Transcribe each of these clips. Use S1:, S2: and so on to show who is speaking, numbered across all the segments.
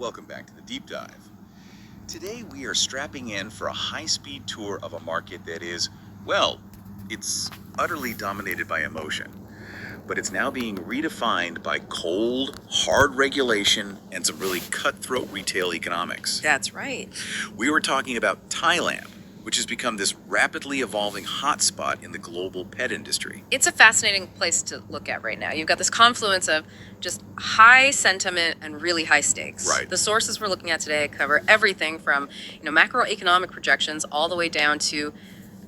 S1: Welcome back to the Deep Dive. Today we are strapping in for a high-speed tour of a market that is, well, it's utterly dominated by emotion. But it's now being redefined by cold, hard regulation and some really cutthroat retail economics.
S2: That's right.
S1: We were talking about Thailand, which has become this rapidly evolving hotspot in the global pet industry.
S2: It's a fascinating place to look at right now. You've got this confluence of just high sentiment and really high stakes.
S1: Right.
S2: The sources we're looking at today cover everything from, macroeconomic projections all the way down to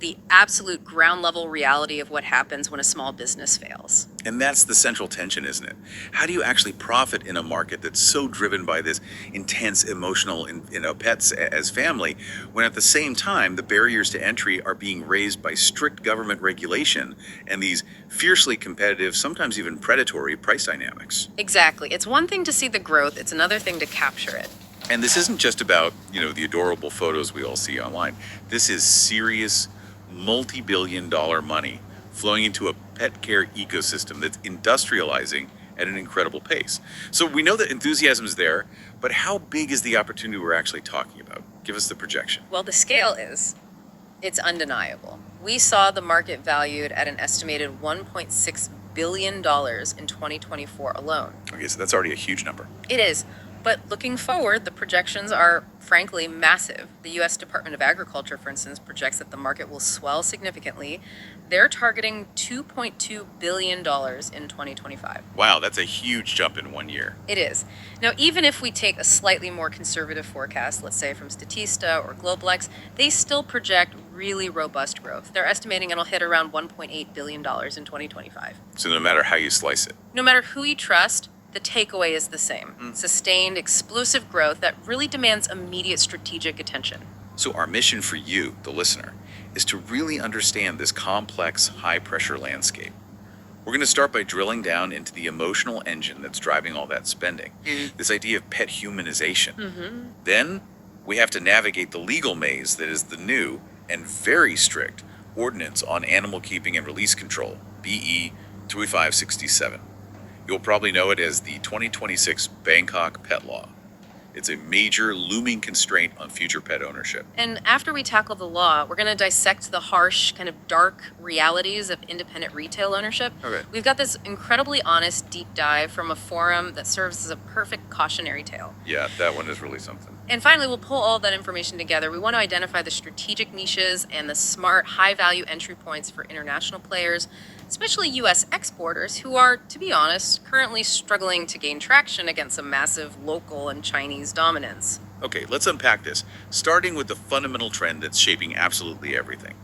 S2: the absolute ground level reality of what happens when a small business fails.
S1: And that's the central tension, isn't it? How do you actually profit in a market that's so driven by this intense emotional, pets as family, when at the same time the barriers to entry are being raised by strict government regulation and these fiercely competitive, sometimes even predatory price dynamics?
S2: Exactly. It's one thing to see the growth, it's another thing to capture it.
S1: And this isn't just about, the adorable photos we all see online. This is serious, multi-billion-dollar money flowing into a pet care ecosystem that's industrializing at an incredible pace. So we know that enthusiasm is there, but how big is the opportunity we're actually talking about? Give us the projection.
S2: Well, the scale it's undeniable. We saw the market valued at an estimated $1.6 billion in 2024 alone.
S1: Okay, so that's already a huge number.
S2: It is. But looking forward, the projections are frankly massive. The U.S. Department of Agriculture, for instance, projects that the market will swell significantly. They're targeting $2.2 billion in 2025.
S1: Wow, that's a huge jump in 1 year.
S2: It is. Now, even if we take a slightly more conservative forecast, let's say from Statista or Globalex, they still project really robust growth. They're estimating it'll hit around $1.8 billion in 2025.
S1: So no matter how you slice it.
S2: No matter who you trust, the takeaway is the same. Sustained, explosive growth that really demands immediate strategic attention.
S1: So our mission for you, the listener, is to really understand this complex, high-pressure landscape. We're going to start by drilling down into the emotional engine that's driving all that spending, this idea of pet humanization. Then we have to navigate the legal maze that is the new and very strict Ordinance on Animal Keeping and Release Control, BE 3567. You'll probably know it as the 2026 Bangkok Pet Law. It's a major looming constraint on future pet ownership.
S2: And after we tackle the law, we're going to dissect the harsh, kind of dark realities of independent retail ownership.
S1: Okay.
S2: We've got this incredibly honest deep dive from a forum that serves as a perfect cautionary tale.
S1: Yeah, that one is really something.
S2: And finally, we'll pull all that information together. We want to identify the strategic niches and the smart, high-value entry points for international players, especially U.S. exporters who are, to be honest, currently struggling to gain traction against a massive local and Chinese dominance.
S1: Okay, let's unpack this, starting with the fundamental trend that's shaping absolutely everything.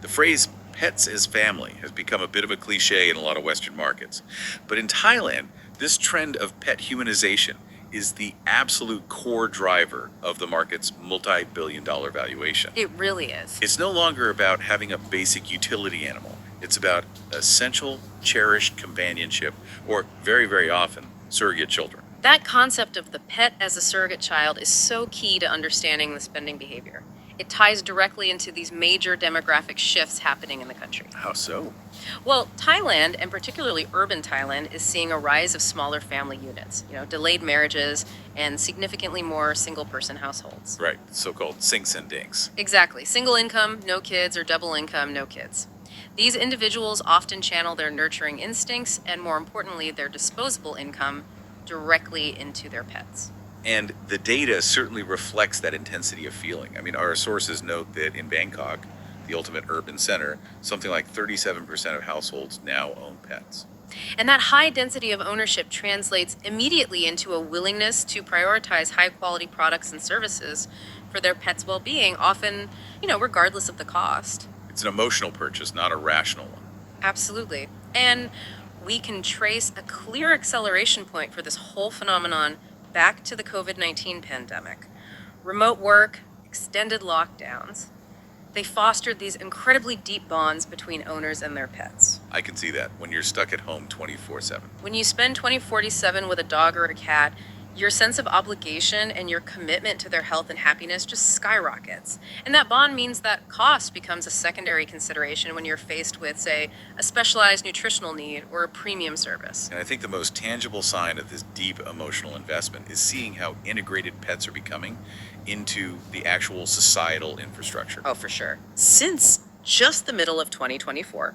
S1: The phrase pets as family has become a bit of a cliche in a lot of Western markets. But in Thailand, this trend of pet humanization is the absolute core driver of the market's multi-billion-dollar valuation.
S2: It really is.
S1: It's no longer about having a basic utility animal. It's about essential, cherished companionship, or very, very often, surrogate children.
S2: That concept of the pet as a surrogate child is so key to understanding the spending behavior. It ties directly into these major demographic shifts happening in the country.
S1: How so?
S2: Well, Thailand, and particularly urban Thailand, is seeing a rise of smaller family units, delayed marriages, and significantly more single-person households.
S1: Right, so-called sinks and dinks.
S2: Exactly. Single income, no kids, or double income, no kids. These individuals often channel their nurturing instincts and, more importantly, their disposable income directly into their pets.
S1: And the data certainly reflects that intensity of feeling. I mean, our sources note that in Bangkok, the ultimate urban center, something like 37% of households now own pets.
S2: And that high density of ownership translates immediately into a willingness to prioritize high-quality products and services for their pets' well-being, often, regardless of the cost.
S1: It's an emotional purchase, not a rational one.
S2: Absolutely. And we can trace a clear acceleration point for this whole phenomenon back to the COVID-19 pandemic. Remote work, extended lockdowns, they fostered these incredibly deep bonds between owners and their pets.
S1: I can see that when you're stuck at home 24/7.
S2: When you spend 24/7 with a dog or a cat, Your sense of obligation and your commitment to their health and happiness just skyrockets. And that bond means that cost becomes a secondary consideration when you're faced with, say, a specialized nutritional need or a premium service.
S1: And I think the most tangible sign of this deep emotional investment is seeing how integrated pets are becoming into the actual societal infrastructure.
S2: Oh, for sure. Since just the middle of 2024,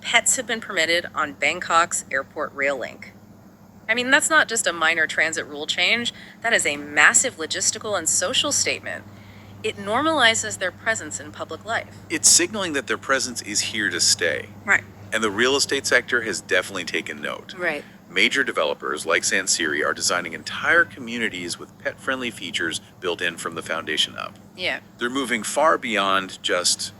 S2: pets have been permitted on Bangkok's airport rail link. I mean, that's not just a minor transit rule change, that is a massive logistical and social statement. It normalizes their presence in public life.
S1: It's signaling that their presence is here to stay.
S2: Right.
S1: And the real estate sector has definitely taken note.
S2: Right.
S1: Major developers like Sansiri are designing entire communities with pet-friendly features built in from the foundation up.
S2: Yeah.
S1: They're moving far beyond just,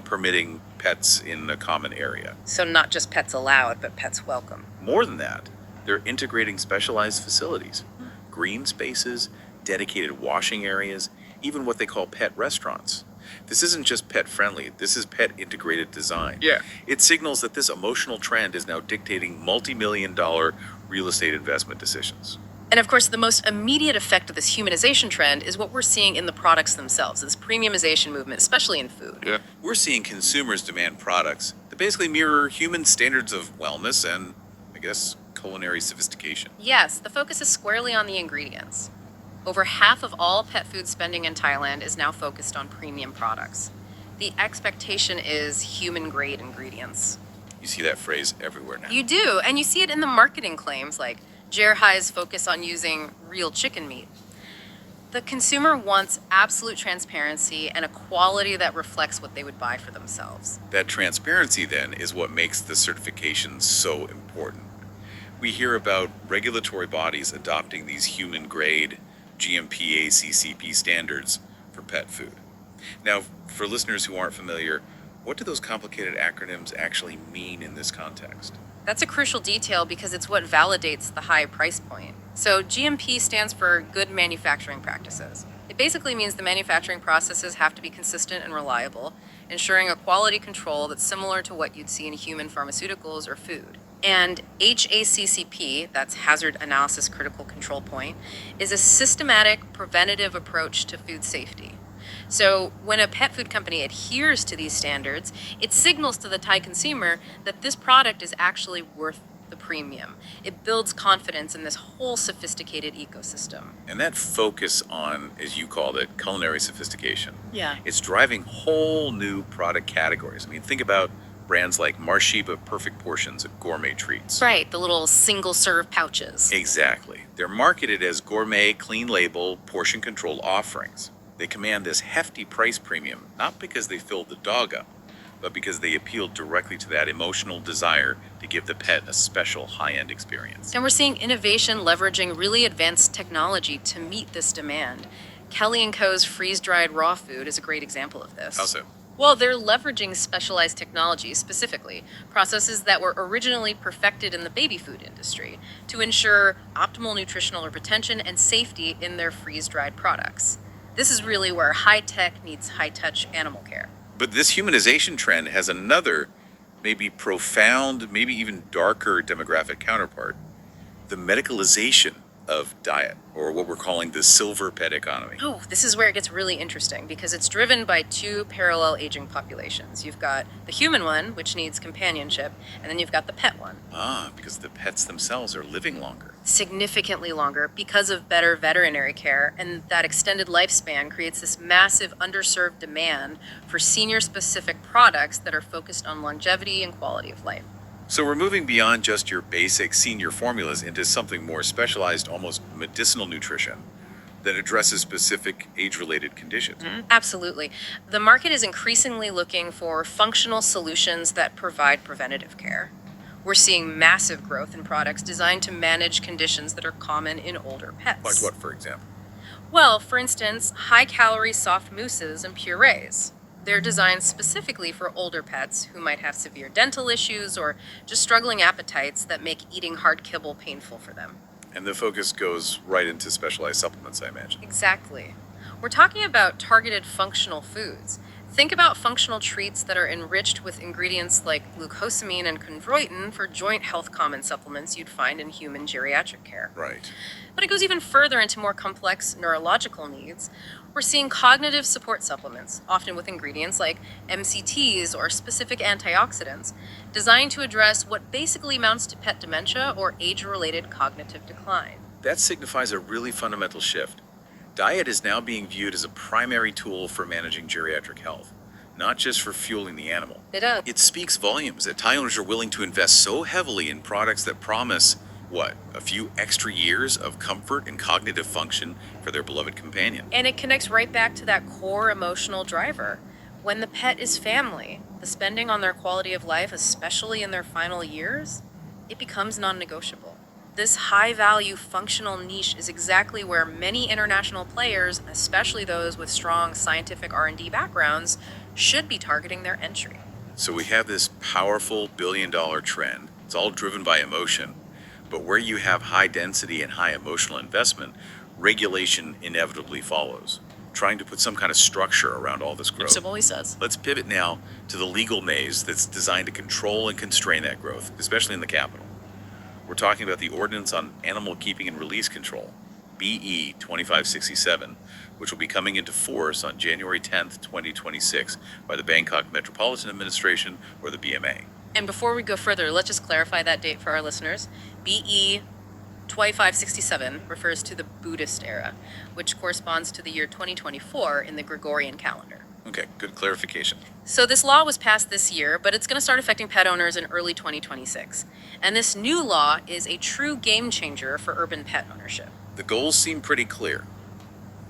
S1: permitting pets in a common area.
S2: So not just pets allowed, but pets welcome.
S1: More than that, they're integrating specialized facilities, green spaces, dedicated washing areas, even what they call pet restaurants. This isn't just pet friendly, this is pet integrated design.
S3: Yeah.
S1: It signals that this emotional trend is now dictating multi-million-dollar real estate investment decisions.
S2: And of course, the most immediate effect of this humanization trend is what we're seeing in the products themselves, this premiumization movement, especially in food.
S3: Yeah.
S1: We're seeing consumers demand products that basically mirror human standards of wellness and, I guess, culinary sophistication.
S2: Yes, the focus is squarely on the ingredients. Over half of all pet food spending in Thailand is now focused on premium products. The expectation is human-grade ingredients.
S1: You see that phrase everywhere now.
S2: You do, and you see it in the marketing claims like Jerhai's focus on using real chicken meat. The consumer wants absolute transparency and a quality that reflects what they would buy for themselves.
S1: That transparency, then, is what makes the certification so important. We hear about regulatory bodies adopting these human-grade GMP ACCP standards for pet food. Now, for listeners who aren't familiar, what do those complicated acronyms actually mean in this context?
S2: That's a crucial detail because it's what validates the high price point. So GMP stands for Good Manufacturing Practices. It basically means the manufacturing processes have to be consistent and reliable, ensuring a quality control that's similar to what you'd see in human pharmaceuticals or food. And HACCP, that's Hazard Analysis Critical Control Point, is a systematic preventative approach to food safety. So when a pet food company adheres to these standards, it signals to the Thai consumer that this product is actually worth the premium. It builds confidence in this whole sophisticated ecosystem.
S1: And that focus on, as you called it, culinary sophistication,
S2: Yeah.
S1: it's driving whole new product categories. I mean, think about brands like Marshiba Perfect Portions of gourmet treats.
S2: Right, the little single-serve pouches.
S1: Exactly. They're marketed as gourmet, clean label, portion controlled offerings. They command this hefty price premium, not because they filled the dog up, but because they appealed directly to that emotional desire to give the pet a special high-end experience.
S2: And we're seeing innovation leveraging really advanced technology to meet this demand. Kelly & Co.'s freeze-dried raw food is a great example of this.
S1: How so?
S2: Well, they're leveraging specialized technologies, specifically processes that were originally perfected in the baby food industry to ensure optimal nutritional retention and safety in their freeze-dried products. This is really where high-tech meets high-touch animal care.
S1: But this humanization trend has another, maybe profound, maybe even darker demographic counterpart: the medicalization of diet, or what we're calling the silver pet economy.
S2: Oh, this is where it gets really interesting because it's driven by two parallel aging populations. You've got the human one, which needs companionship, and then you've got the pet one.
S1: Because the pets themselves are living longer.
S2: Significantly longer because of better veterinary care, and that extended lifespan creates this massive underserved demand for senior-specific products that are focused on longevity and quality of life.
S1: So we're moving beyond just your basic senior formulas into something more specialized, almost medicinal nutrition that addresses specific age-related conditions.
S2: Absolutely. The market is increasingly looking for functional solutions that provide preventative care. We're seeing massive growth in products designed to manage conditions that are common in older pets.
S1: Like what, for example?
S2: Well, for instance, high-calorie soft mousses and purees. They're designed specifically for older pets who might have severe dental issues or just struggling appetites that make eating hard kibble painful for them.
S1: And the focus goes right into specialized supplements, I imagine.
S2: Exactly. We're talking about targeted functional foods, Think about functional treats that are enriched with ingredients like glucosamine and chondroitin for joint health common supplements you'd find in human geriatric care.
S1: Right.
S2: But it goes even further into more complex neurological needs. We're seeing cognitive support supplements, often with ingredients like MCTs or specific antioxidants, designed to address what basically amounts to pet dementia or age-related cognitive decline.
S1: That signifies a really fundamental shift. Diet is now being viewed as a primary tool for managing geriatric health, not just for fueling the animal.
S2: It does.
S1: It speaks volumes that Thai owners are willing to invest so heavily in products that promise, a few extra years of comfort and cognitive function for their beloved companion.
S2: And it connects right back to that core emotional driver. When the pet is family, the spending on their quality of life, especially in their final years, it becomes non-negotiable. This high-value functional niche is exactly where many international players, especially those with strong scientific R&D backgrounds, should be targeting their entry.
S1: So we have this powerful billion-dollar trend. It's all driven by emotion. But where you have high density and high emotional investment, regulation inevitably follows, trying to put some kind of structure around all this growth.
S2: It always does.
S1: Let's pivot now to the legal maze that's designed to control and constrain that growth, especially in the capital. We're talking about the Ordinance on Animal Keeping and Release Control, BE 2567, which will be coming into force on January 10th, 2026 by the Bangkok Metropolitan Administration, or the BMA.
S2: And before we go further, let's just clarify that date for our listeners. BE 2567 refers to the Buddhist era, which corresponds to the year 2024 in the Gregorian calendar.
S1: Okay, good clarification.
S2: So this law was passed this year, but it's going to start affecting pet owners in early 2026. And this new law is a true game changer for urban pet ownership.
S1: The goals seem pretty clear.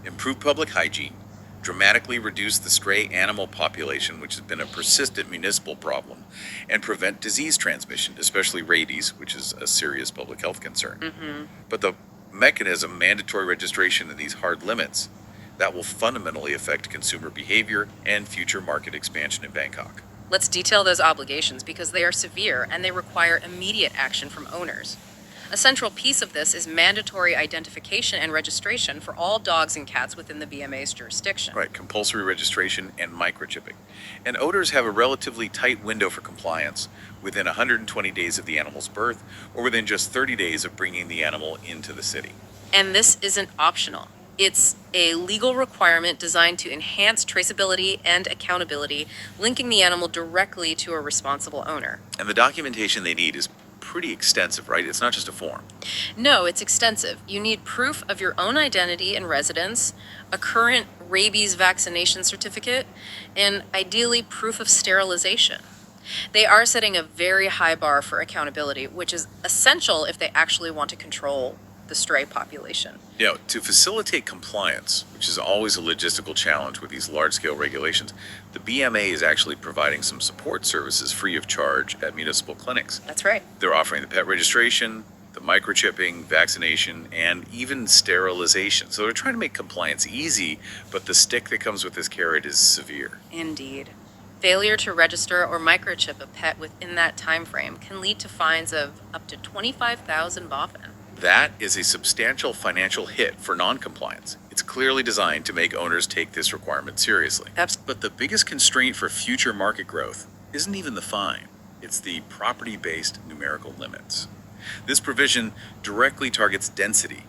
S1: Improve public hygiene, dramatically reduce the stray animal population, which has been a persistent municipal problem, and prevent disease transmission, especially rabies, which is a serious public health concern. But the mechanism, mandatory registration, and these hard limits, that will fundamentally affect consumer behavior and future market expansion in Bangkok.
S2: Let's detail those obligations because they are severe and they require immediate action from owners. A central piece of this is mandatory identification and registration for all dogs and cats within the BMA's jurisdiction.
S1: Right, compulsory registration and microchipping. And owners have a relatively tight window for compliance within 120 days of the animal's birth or within just 30 days of bringing the animal into the city.
S2: And this isn't optional. It's a legal requirement designed to enhance traceability and accountability, linking the animal directly to a responsible owner.
S1: And the documentation they need is pretty extensive, right? It's not just a form.
S2: No, it's extensive. You need proof of your own identity and residence, a current rabies vaccination certificate, and ideally proof of sterilization. They are setting a very high bar for accountability, which is essential if they actually want to control the stray population.
S1: To facilitate compliance, which is always a logistical challenge with these large-scale regulations, the BMA is actually providing some support services free of charge at municipal clinics.
S2: That's right.
S1: They're offering the pet registration, the microchipping, vaccination, and even sterilization. So they're trying to make compliance easy, but the stick that comes with this carrot is severe.
S2: Indeed. Failure to register or microchip a pet within that time frame can lead to fines of up to 25,000 baht.
S1: That is a substantial financial hit for non-compliance. It's clearly designed to make owners take this requirement seriously. But the biggest constraint for future market growth isn't even the fine. It's the property-based numerical limits. This provision directly targets density,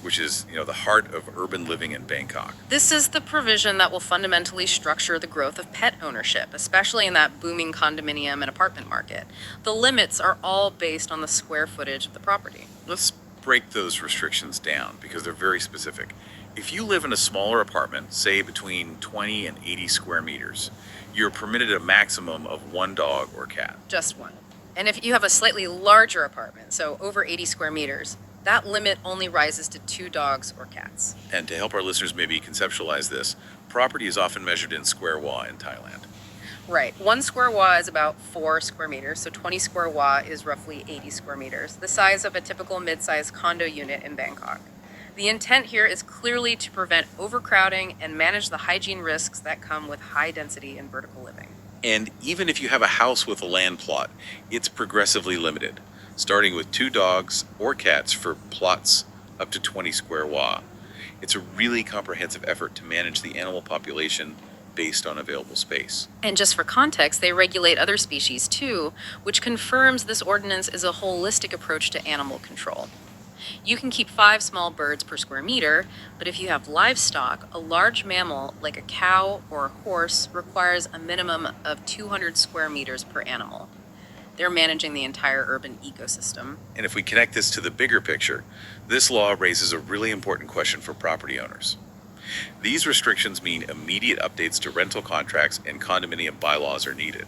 S1: which is, the heart of urban living in Bangkok.
S2: This is the provision that will fundamentally structure the growth of pet ownership, especially in that booming condominium and apartment market. The limits are all based on the square footage of the property.
S1: Let's break those restrictions down because they're very specific. If you live in a smaller apartment, say between 20 and 80 square meters, you're permitted a maximum of one dog or cat.
S2: Just one. And if you have a slightly larger apartment, so over 80 square meters, that limit only rises to 2 dogs or cats.
S1: And to help our listeners maybe conceptualize this, property is often measured in square wa in Thailand.
S2: Right. 1 square wa is about 4 square meters, so 20 square wa is roughly 80 square meters, the size of a typical mid-sized condo unit in Bangkok. The intent here is clearly to prevent overcrowding and manage the hygiene risks that come with high density and vertical living.
S1: And even if you have a house with a land plot, it's progressively limited, starting with 2 dogs or cats for plots up to 20 square wa. It's a really comprehensive effort to manage the animal population based on available space.
S2: And just for context, they regulate other species too, which confirms this ordinance is a holistic approach to animal control. You can keep 5 small birds per square meter, but if you have livestock, a large mammal like a cow or a horse requires a minimum of 200 square meters per animal. They're managing the entire urban ecosystem.
S1: And if we connect this to the bigger picture, this law raises a really important question for property owners. These restrictions mean immediate updates to rental contracts and condominium bylaws are needed.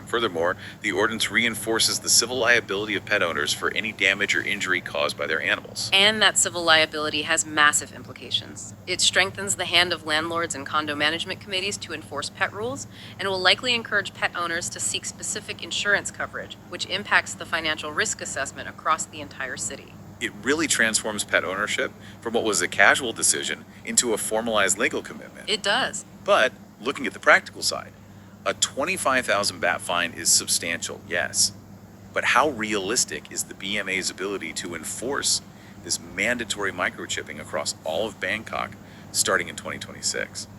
S1: Furthermore, the ordinance reinforces the civil liability of pet owners for any damage or injury caused by their animals.
S2: And that civil liability has massive implications. It strengthens the hand of landlords and condo management committees to enforce pet rules, and will likely encourage pet owners to seek specific insurance coverage, which impacts the financial risk assessment across the entire city.
S1: It really transforms pet ownership from what was a casual decision into a formalized legal commitment.
S2: It does.
S1: But looking at the practical side, a 25,000 bat fine is substantial, yes. But how realistic is the BMA's ability to enforce this mandatory microchipping across all of Bangkok starting in 2026?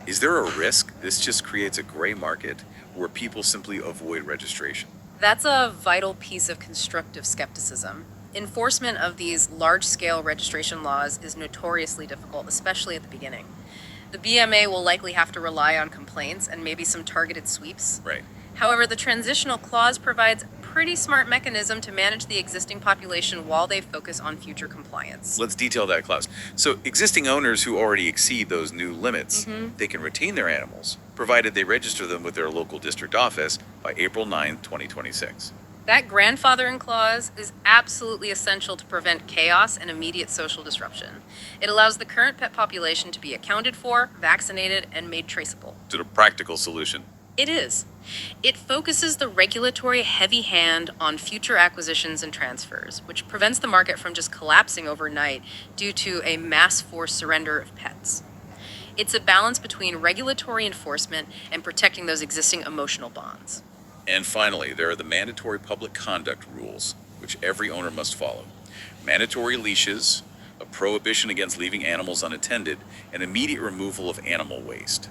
S1: Is there a risk this just creates a gray market where people simply avoid registration?
S2: That's a vital piece of constructive skepticism. Enforcement of these large-scale registration laws is notoriously difficult, especially at the beginning. The BMA will likely have to rely on complaints and maybe some targeted sweeps.
S1: Right.
S2: However, the transitional clause provides a pretty smart mechanism to manage the existing population while they focus on future compliance.
S1: Let's detail that clause. So existing owners who already exceed those new limits, they can retain their animals, provided they register them with their local district office by April 9, 2026.
S2: That grandfathering clause is absolutely essential to prevent chaos and immediate social disruption. It allows the current pet population to be accounted for, vaccinated, and made traceable.
S1: To the practical solution.
S2: It is. It focuses the regulatory heavy hand on future acquisitions and transfers, which prevents the market from just collapsing overnight due to a mass forced surrender of pets. It's a balance between regulatory enforcement and protecting those existing emotional bonds.
S1: And finally, there are the mandatory public conduct rules, which every owner must follow. Mandatory leashes, a prohibition against leaving animals unattended, and immediate removal of animal waste.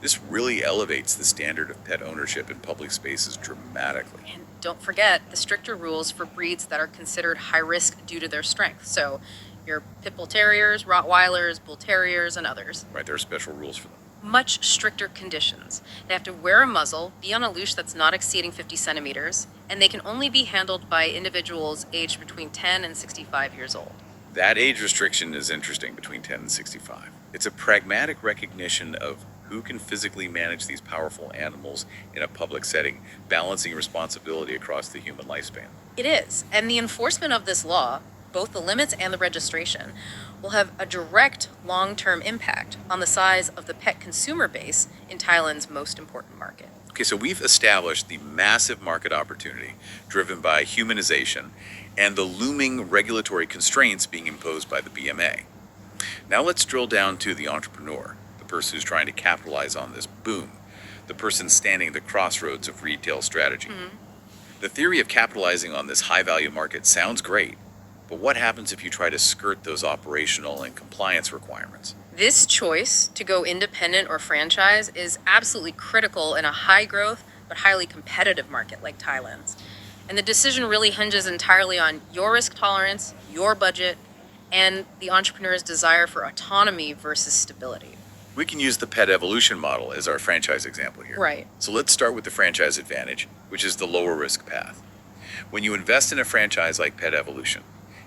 S1: This really elevates the standard of pet ownership in public spaces dramatically.
S2: And don't forget the stricter rules for breeds that are considered high risk due to their strength. So your pit bull terriers, Rottweilers, bull terriers, and others.
S1: Right, there are special rules for them.
S2: Much stricter conditions. They have to wear a muzzle, be on a leash that's not exceeding 50 centimeters, and they can only be handled by individuals aged between 10 and 65 years old.
S1: That age restriction is interesting, between 10 and 65. It's a pragmatic recognition of who can physically manage these powerful animals in a public setting, balancing responsibility across the human lifespan.
S2: It is, and the enforcement of this law, both the limits and the registration, will have a direct long-term impact on the size of the pet consumer base in Thailand's most important market.
S1: Okay, so we've established the massive market opportunity driven by humanization and the looming regulatory constraints being imposed by the BMA. Now let's drill down to the entrepreneur, the person who's trying to capitalize on this boom, the person standing at the crossroads of retail strategy. The theory of capitalizing on this high-value market sounds great, but what happens if you try to skirt those operational and compliance requirements?
S2: This choice to go independent or franchise is absolutely critical in a high-growth but highly competitive market like Thailand's. And the decision really hinges entirely on your risk tolerance, your budget, and the entrepreneur's desire for autonomy versus stability.
S1: We can use the pet evolution model as our franchise example here.
S2: Right.
S1: So let's start with the franchise advantage, which is the lower risk path. When you invest in a franchise like Pet Evolution,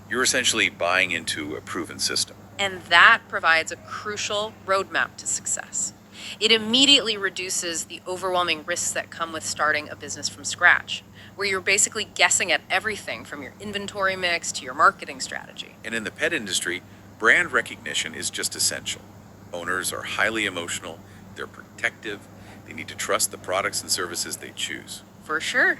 S1: you're essentially buying into a proven system.
S2: And that provides a crucial roadmap to success. It immediately reduces the overwhelming risks that come with starting a business from scratch, where you're basically guessing at everything from your inventory mix to your marketing strategy.
S1: And in the pet industry, brand recognition is just essential. Owners are highly emotional, they're protective, they need to trust the products and services they choose.
S2: For sure.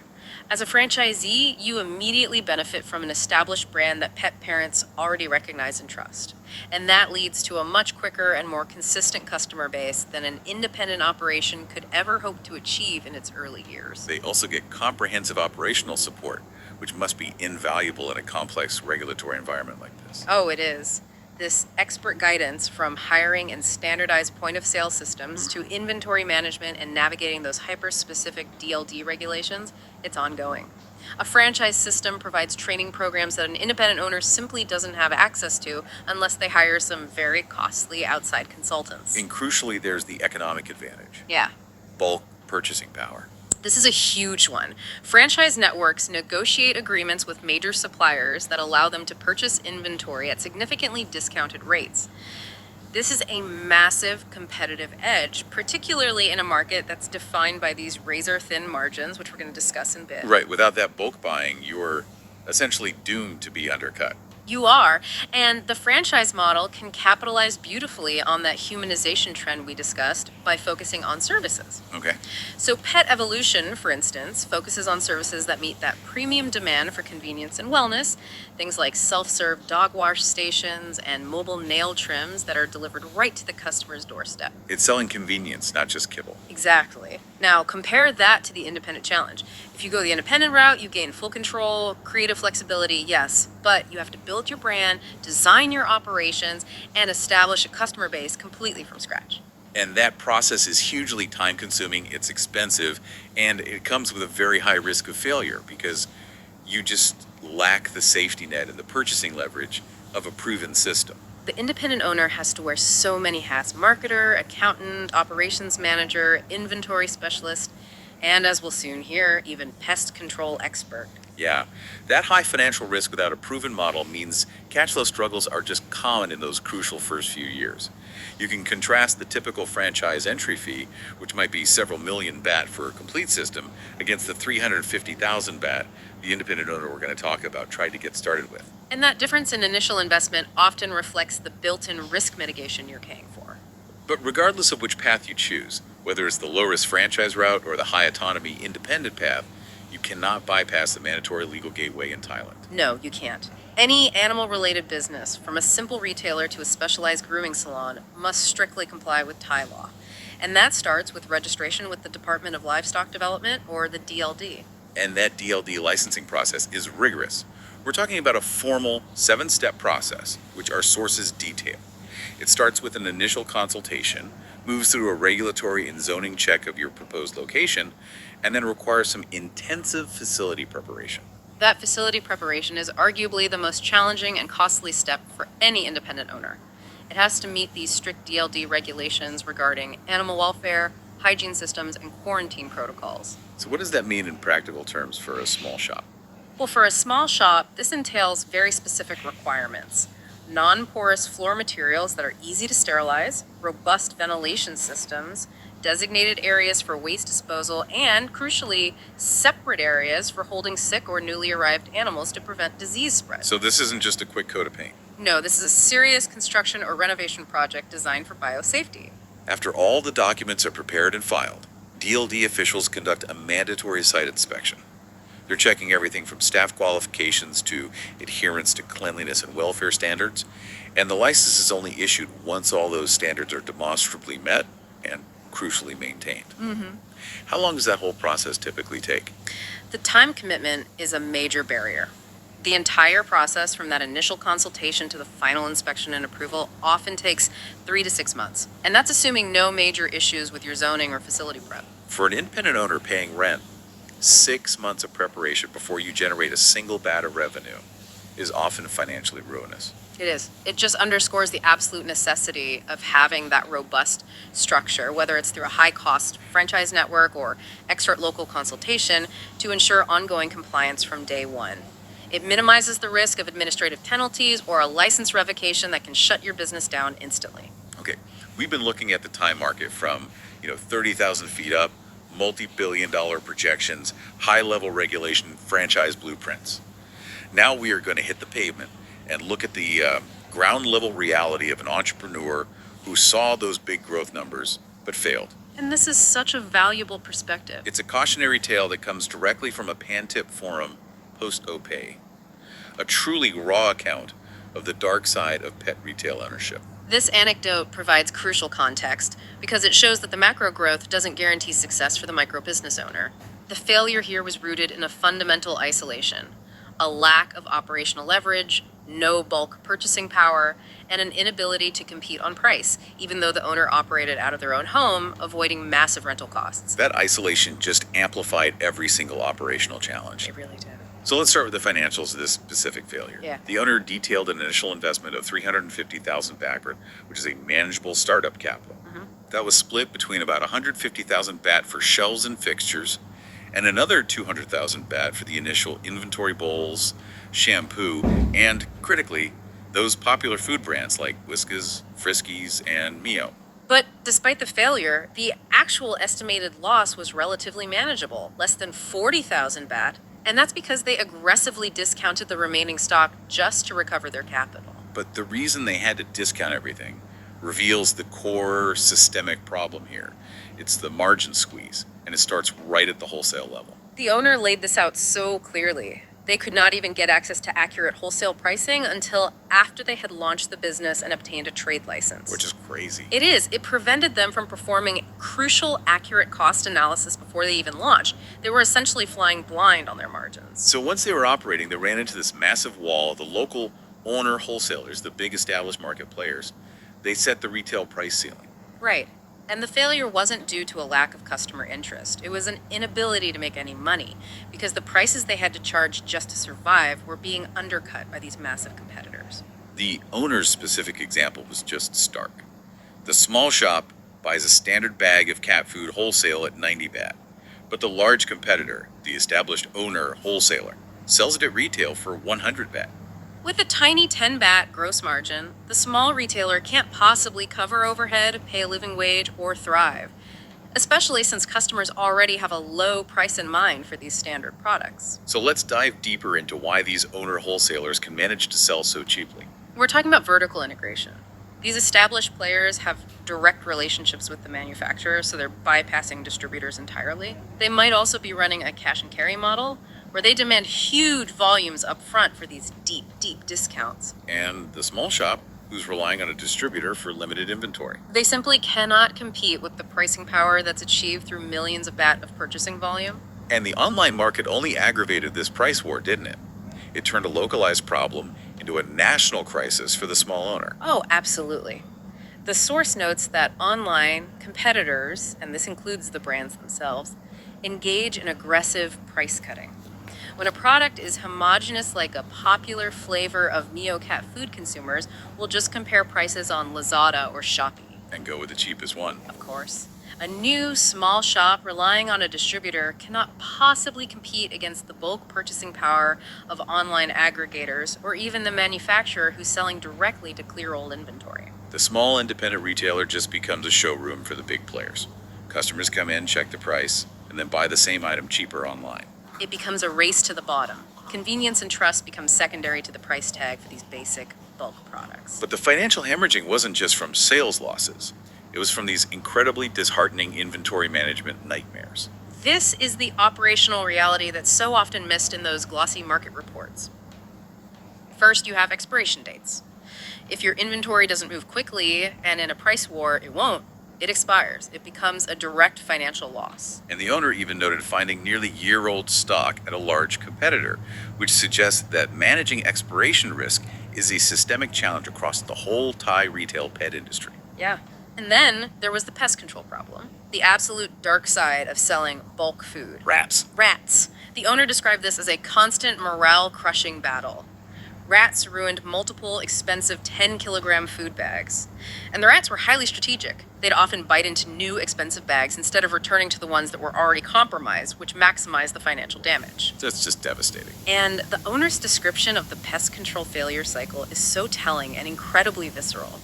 S2: As a franchisee, you immediately benefit from an established brand that pet parents already recognize and trust. And that leads to a much quicker and more consistent customer base than an independent operation could ever hope to achieve in its early years.
S1: They also get comprehensive operational support, which must be invaluable in a complex regulatory environment like this.
S2: Oh, it is. This expert guidance from hiring and standardized point of sale systems to inventory management and navigating those hyper-specific DLD regulations, it's ongoing. A franchise system provides training programs that an independent owner simply doesn't have access to unless they hire some very costly outside consultants.
S1: And crucially, there's the economic advantage.
S2: Yeah.
S1: Bulk purchasing power.
S2: This is a huge one. Franchise networks negotiate agreements with major suppliers that allow them to purchase inventory at significantly discounted rates. This is a massive competitive edge, particularly in a market that's defined by these razor-thin margins, which we're going to discuss in a bit.
S1: Right, without that bulk buying, you're essentially doomed to be undercut.
S2: You are, and the franchise model can capitalize beautifully on that humanization trend we discussed by focusing on services.
S1: Okay.
S2: So Pet Evolution, for instance, focuses on services that meet that premium demand for convenience and wellness, things like self-serve dog wash stations and mobile nail trims that are delivered right to the customer's doorstep.
S1: It's selling convenience, not just kibble.
S2: Exactly. Now, compare that to the independent challenge. If you go the independent route, you gain full control, creative flexibility, yes, but you have to build your brand, design your operations, and establish a customer base completely from scratch.
S1: And that process is hugely time consuming, it's expensive, and it comes with a very high risk of failure because you just lack the safety net and the purchasing leverage of a proven system.
S2: The independent owner has to wear so many hats: marketer, accountant, operations manager, inventory specialist, and as we'll soon hear, even pest control expert.
S1: Yeah, that high financial risk without a proven model means cash flow struggles are just common in those crucial first few years. You can contrast the typical franchise entry fee, which might be several million baht for a complete system, against the 350,000 baht the independent owner we're going to talk about tried to get started with.
S2: And that difference in initial investment often reflects the built-in risk mitigation you're paying for.
S1: But regardless of which path you choose, whether it's the low-risk franchise route or the high-autonomy independent path, you cannot bypass the mandatory legal gateway in Thailand.
S2: No, you can't. Any animal-related business, from a simple retailer to a specialized grooming salon, must strictly comply with Thai law. And that starts with registration with the Department of Livestock Development, or the DLD.
S1: And that DLD licensing process is rigorous. We're talking about a formal 7-step process, which our sources detail. It starts with an initial consultation, moves through a regulatory and zoning check of your proposed location, and then requires some intensive facility preparation.
S2: That facility preparation is arguably the most challenging and costly step for any independent owner. It has to meet these strict DLD regulations regarding animal welfare, hygiene systems, and quarantine protocols.
S1: So what does that mean in practical terms for a small shop?
S2: Well, for a small shop, this entails very specific requirements: non-porous floor materials that are easy to sterilize, robust ventilation systems, designated areas for waste disposal, and, crucially, separate areas for holding sick or newly arrived animals to prevent disease spread.
S1: So this isn't just a quick coat of paint.
S2: No, this is a serious construction or renovation project designed for biosafety.
S1: After all the documents are prepared and filed, DLD officials conduct a mandatory site inspection. They're checking everything from staff qualifications to adherence to cleanliness and welfare standards, and the license is only issued once all those standards are demonstrably met and crucially maintained. How long does that whole process typically take?
S2: The time commitment is a major barrier. The entire process, from that initial consultation to the final inspection and approval, often takes 3 to 6 months. And that's assuming no major issues with your zoning or facility prep.
S1: For an independent owner paying rent, 6 months of preparation before you generate a single bat of revenue is often financially ruinous.
S2: It is. It just underscores the absolute necessity of having that robust structure, whether it's through a high-cost franchise network or expert local consultation, to ensure ongoing compliance from day one. It minimizes the risk of administrative penalties or a license revocation that can shut your business down instantly.
S1: Okay, we've been looking at the Thai market from 30,000 feet up, multi-billion-dollar projections, high-level regulation, franchise blueprints. Now we are going to hit the pavement and look at the ground-level reality of an entrepreneur who saw those big growth numbers but failed.
S2: And this is such a valuable perspective.
S1: It's a cautionary tale that comes directly from a Pan-Tip forum post-OPE, a truly raw account of the dark side of pet retail ownership.
S2: This anecdote provides crucial context because it shows that the macro growth doesn't guarantee success for the micro business owner. The failure here was rooted in a fundamental isolation, a lack of operational leverage, no bulk purchasing power, and an inability to compete on price, even though the owner operated out of their own home, avoiding massive rental costs.
S1: That isolation just amplified every single operational challenge.
S2: It really did.
S1: So let's start with the financials of this specific failure.
S2: Yeah.
S1: The owner detailed an initial investment of 350,000 baht, which is a manageable startup capital. That was split between about 150,000 baht for shelves and fixtures, and another 200,000 baht for the initial inventory bowls, shampoo, and, critically, those popular food brands like Whiskas, Friskies, and Mio.
S2: But despite the failure, the actual estimated loss was relatively manageable, less than 40,000 baht, and that's because they aggressively discounted the remaining stock just to recover their capital.
S1: But the reason they had to discount everything reveals the core systemic problem here. It's the margin squeeze, and it starts right at the wholesale level.
S2: The owner laid this out so clearly. They could not even get access to accurate wholesale pricing until after they had launched the business and obtained a trade license.
S1: Which is crazy.
S2: It is. It prevented them from performing crucial, accurate cost analysis before they even launched. They were essentially flying blind on their margins.
S1: So once they were operating, they ran into this massive wall of the local owner wholesalers, the big established market players. They set the retail price ceiling.
S2: Right. And the failure wasn't due to a lack of customer interest. It was an inability to make any money because the prices they had to charge just to survive were being undercut by these massive competitors.
S1: The owner's specific example was just stark. The small shop buys a standard bag of cat food wholesale at 90 baht, but the large competitor, the established owner wholesaler, sells it at retail for 100 baht.
S2: With a tiny 10 baht gross margin, the small retailer can't possibly cover overhead, pay a living wage, or thrive, especially since customers already have a low price in mind for these standard products.
S1: So let's dive deeper into why these owner wholesalers can manage to sell so cheaply.
S2: We're talking about vertical integration. These established players have direct relationships with the manufacturer, so they're bypassing distributors entirely. They might also be running a cash and carry model, where they demand huge volumes up front for these deep, deep discounts.
S1: And the small shop, who's relying on a distributor for limited inventory.
S2: They simply cannot compete with the pricing power that's achieved through millions of baht of purchasing volume.
S1: And the online market only aggravated this price war, didn't it? It turned a localized problem into a national crisis for the small owner.
S2: Oh, absolutely. The source notes that online competitors, and this includes the brands themselves, engage in aggressive price cutting. When a product is homogenous like a popular flavor of Mio cat food, consumers will just compare prices on Lazada or Shopee.
S1: And go with the cheapest one.
S2: Of course. A new small shop relying on a distributor cannot possibly compete against the bulk purchasing power of online aggregators or even the manufacturer who's selling directly to clear old inventory.
S1: The small independent retailer just becomes a showroom for the big players. Customers come in, check the price, and then buy the same item cheaper online.
S2: It becomes a race to the bottom. Convenience and trust become secondary to the price tag for these basic bulk products.
S1: But the financial hemorrhaging wasn't just from sales losses. It was from these incredibly disheartening inventory management nightmares.
S2: This is the operational reality that's so often missed in those glossy market reports. First, you have expiration dates. If your inventory doesn't move quickly, and in a price war it won't, it expires. It becomes a direct financial loss.
S1: And the owner even noted finding nearly year-old stock at a large competitor, which suggests that managing expiration risk is a systemic challenge across the whole Thai retail pet industry.
S2: Yeah. And then there was the pest control problem, the absolute dark side of selling bulk food.
S1: Rats.
S2: Rats. The owner described this as a constant morale-crushing battle. Rats ruined multiple expensive 10-kilogram food bags. And the rats were highly strategic. They'd often bite into new expensive bags instead of returning to the ones that were already compromised, which maximized the financial damage.
S1: That's just devastating.
S2: And the owner's description of the pest control failure cycle is so telling and incredibly visceral.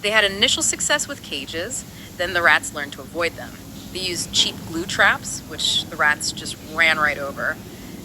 S2: They had initial success with cages, then the rats learned to avoid them. They used cheap glue traps, which the rats just ran right over.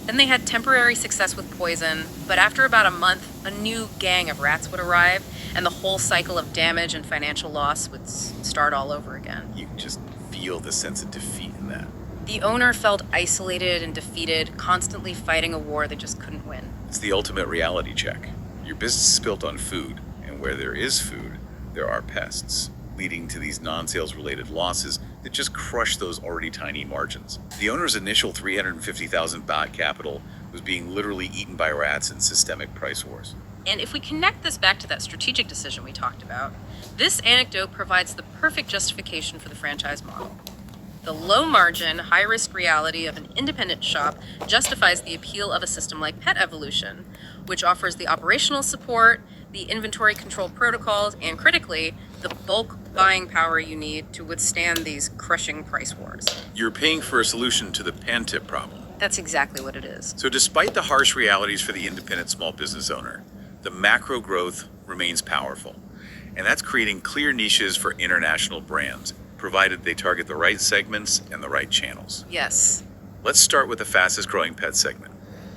S2: Then they had temporary success with poison, but after about a month, a new gang of rats would arrive, and the whole cycle of damage and financial loss would start all over again.
S1: You can just feel the sense of defeat in that.
S2: The owner felt isolated and defeated, constantly fighting a war they just couldn't win.
S1: It's the ultimate reality check. Your business is built on food, and where there is food, there are pests, leading to these non-sales related losses that just crush those already tiny margins. The owner's initial 350,000 baht capital was being literally eaten by rats in systemic price wars.
S2: And if we connect this back to that strategic decision we talked about, this anecdote provides the perfect justification for the franchise model. The low-margin, high-risk reality of an independent shop justifies the appeal of a system like Pet Evolution, which offers the operational support, the inventory control protocols, and critically, the bulk buying power you need to withstand these crushing price wars.
S1: You're paying for a solution to the pan tip problem.
S2: That's exactly what it is.
S1: So despite the harsh realities for the independent small business owner, the macro growth remains powerful. And that's creating clear niches for international brands, provided they target the right segments and the right channels.
S2: Yes.
S1: Let's start with the fastest growing pet segment,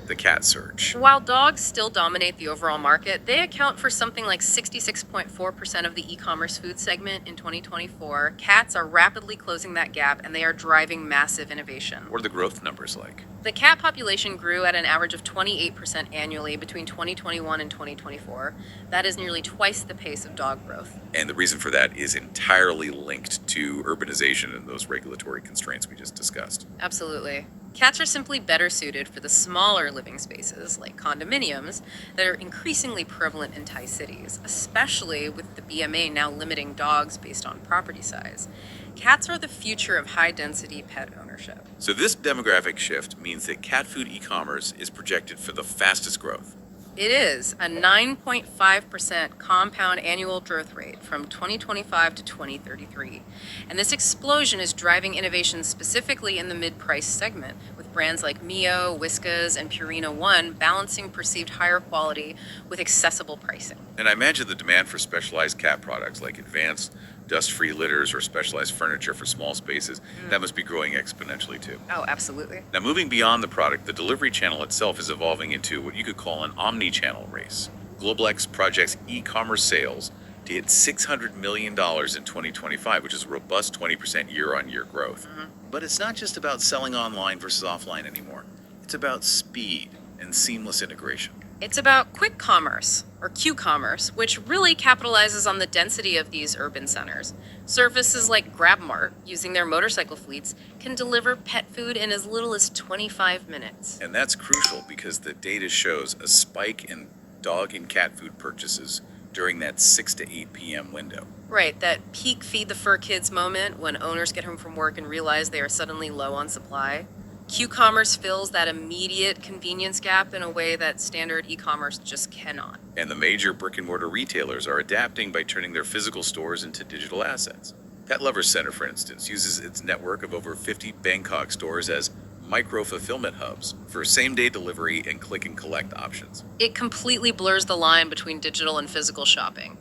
S1: the cat search.
S2: While dogs still dominate the overall market, they account for something like 66.4% of the e-commerce food segment in 2024. Cats are rapidly closing that gap, and they are driving massive innovation.
S1: What are the growth numbers like?
S2: The cat population grew at an average of 28% annually between 2021 and 2024. That is nearly twice the pace of dog growth.
S1: And the reason for that is entirely linked to urbanization and those regulatory constraints we just discussed.
S2: Absolutely. Cats are simply better suited for the smaller living spaces, like condominiums, that are increasingly prevalent in Thai cities, especially with the BMA now limiting dogs based on property size. Cats are the future of high-density pet ownership.
S1: So this demographic shift means that cat food e-commerce is projected for the fastest growth.
S2: It is a 9.5% compound annual growth rate from 2025 to 2033. And this explosion is driving innovation specifically in the mid-price segment, with brands like Mio, Whiskas, and Purina One balancing perceived higher quality with accessible pricing.
S1: And I imagine the demand for specialized cat products like advanced dust-free litters or specialized furniture for small spaces, that must be growing exponentially too.
S2: Oh, absolutely.
S1: Now, moving beyond the product, the delivery channel itself is evolving into what you could call an omni-channel race. GlobalX projects e-commerce sales to hit $600 million in 2025, which is a robust 20% year-on-year growth. But it's not just about selling online versus offline anymore. It's about speed and seamless integration.
S2: It's about quick commerce, or Q-commerce, which really capitalizes on the density of these urban centers. Services like GrabMart, using their motorcycle fleets, can deliver pet food in as little as 25 minutes.
S1: And that's crucial because the data shows a spike in dog and cat food purchases during that 6 to 8 p.m. window.
S2: Right, that peak feed the fur kids moment when owners get home from work and realize they are suddenly low on supply. Q-commerce fills that immediate convenience gap in a way that standard e-commerce just cannot.
S1: And the major brick-and-mortar retailers are adapting by turning their physical stores into digital assets. Pet Lovers Center, for instance, uses its network of over 50 Bangkok stores as micro-fulfillment hubs for same-day delivery and click-and-collect options.
S2: It completely blurs the line between digital and physical shopping.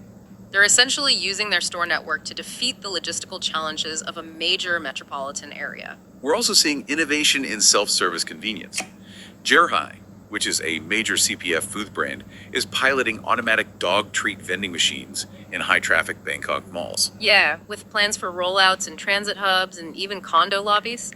S2: They're essentially using their store network to defeat the logistical challenges of a major metropolitan area.
S1: We're also seeing innovation in self-service convenience. Jerhai, which is a major CPF food brand, is piloting automatic dog treat vending machines in high-traffic Bangkok malls.
S2: Yeah, with plans for rollouts in transit hubs and even condo lobbies.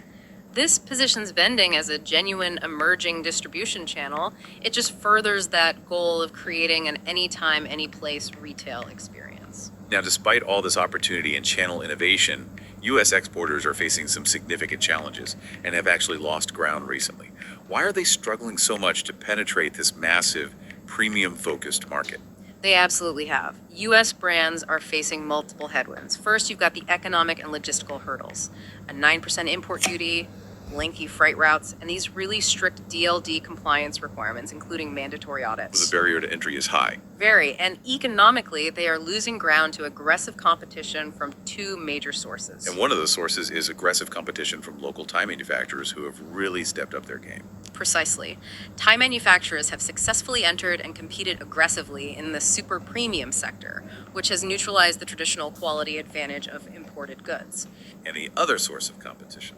S2: This positions vending as a genuine emerging distribution channel. It just furthers that goal of creating an anytime, anyplace retail experience.
S1: Now, despite all this opportunity and channel innovation, U.S. exporters are facing some significant challenges and have actually lost ground recently. Why are they struggling so much to penetrate this massive, premium-focused market?
S2: They absolutely have. U.S. brands are facing multiple headwinds. First, you've got the economic and logistical hurdles. A 9% import duty, lengthy freight routes, and these really strict DLD compliance requirements, including mandatory audits.
S1: The barrier to entry is high.
S2: Very, and economically, they are losing ground to aggressive competition from two major sources.
S1: And one of those sources is aggressive competition from local Thai manufacturers who have really stepped up their game.
S2: Precisely. Thai manufacturers have successfully entered and competed aggressively in the super premium sector, which has neutralized the traditional quality advantage of imported goods.
S1: And the other source of competition.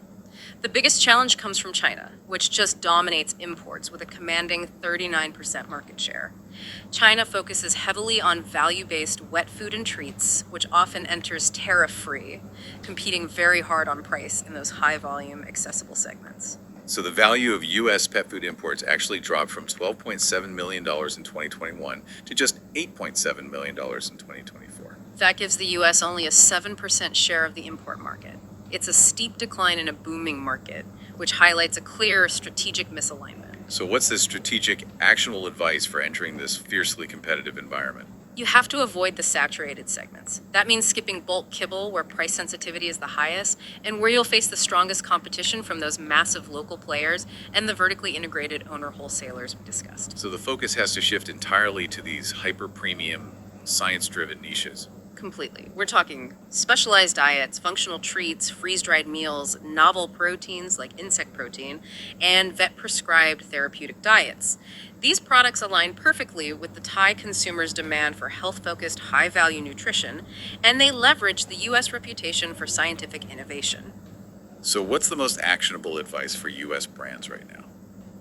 S2: The biggest challenge comes from China, which just dominates imports with a commanding 39% market share. China focuses heavily on value-based wet food and treats, which often enters tariff-free, competing very hard on price in those high-volume, accessible segments.
S1: So the value of U.S. pet food imports actually dropped from $12.7 million in 2021 to just $8.7 million in 2024.
S2: That gives the U.S. only a 7% share of the import market. It's a steep decline in a booming market, which highlights a clear strategic misalignment.
S1: So, what's the strategic, actionable advice for entering this fiercely competitive environment?
S2: You have to avoid the saturated segments. That means skipping bulk kibble where price sensitivity is the highest and where you'll face the strongest competition from those massive local players and the vertically integrated owner wholesalers we discussed.
S1: So, the focus has to shift entirely to these hyper premium, science driven niches.
S2: Completely. We're talking specialized diets, functional treats, freeze dried meals, novel proteins like insect protein, and vet prescribed therapeutic diets. These products align perfectly with the Thai consumers' demand for health focused, high value nutrition, and they leverage the U.S. reputation for scientific innovation.
S1: So, what's the most actionable advice for U.S. brands right now?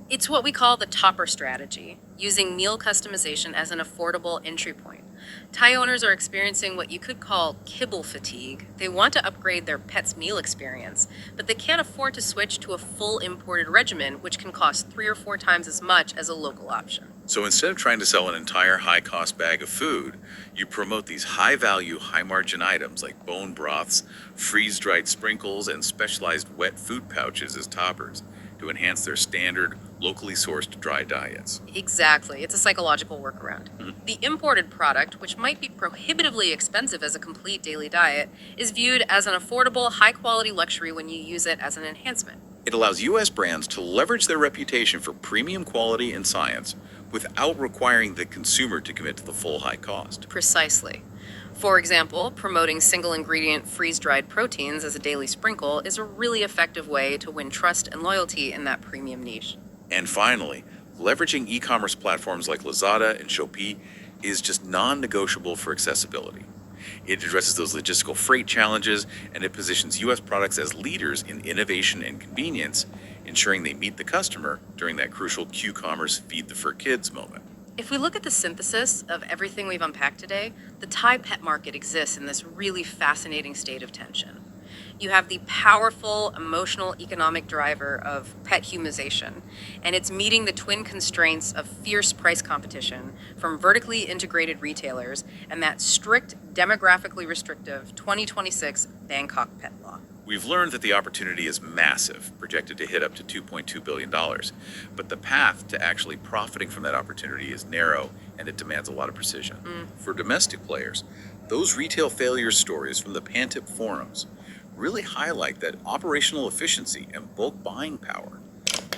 S2: It's what we call the topper strategy, using meal customization as an affordable entry point. Thai owners are experiencing what you could call kibble fatigue. They want to upgrade their pet's meal experience, but they can't afford to switch to a full imported regimen, which can cost 3 or 4 times as much as a local option.
S1: So, instead of trying to sell an entire high cost bag of food, you promote these high value, high margin items like bone broths, freeze dried sprinkles, and specialized wet food pouches as toppers to enhance their standard, locally sourced dry diets.
S2: Exactly. It's a psychological workaround.
S1: Mhm.
S2: The imported product, which might be prohibitively expensive as a complete daily diet, is viewed as an affordable, high quality luxury when you use it as an enhancement.
S1: It allows U.S. brands to leverage their reputation for premium quality and science without requiring the consumer to commit to the full high cost.
S2: Precisely. For example, promoting single ingredient freeze dried proteins as a daily sprinkle is a really effective way to win trust and loyalty in that premium niche.
S1: And finally, leveraging e commerce platforms like Lazada and Shopee is just non negotiable for accessibility. It addresses those logistical freight challenges and it positions U.S. products as leaders in innovation and convenience, ensuring they meet the customer during that crucial Q commerce feed the fur kids moment.
S2: If we look at the synthesis of everything we've unpacked today, the Thai pet market exists in this really fascinating state of tension. You have the powerful emotional economic driver of pet humanization, and it's meeting the twin constraints of fierce price competition from vertically integrated retailers and that strict, demographically restrictive 2026 Bangkok pet law.
S1: We've learned that the opportunity is massive, projected to hit up to $2.2 billion, but the path to actually profiting from that opportunity is narrow and it demands a lot of precision. For domestic players, those retail failure stories from the Pantip forums really highlight that operational efficiency and bulk buying power,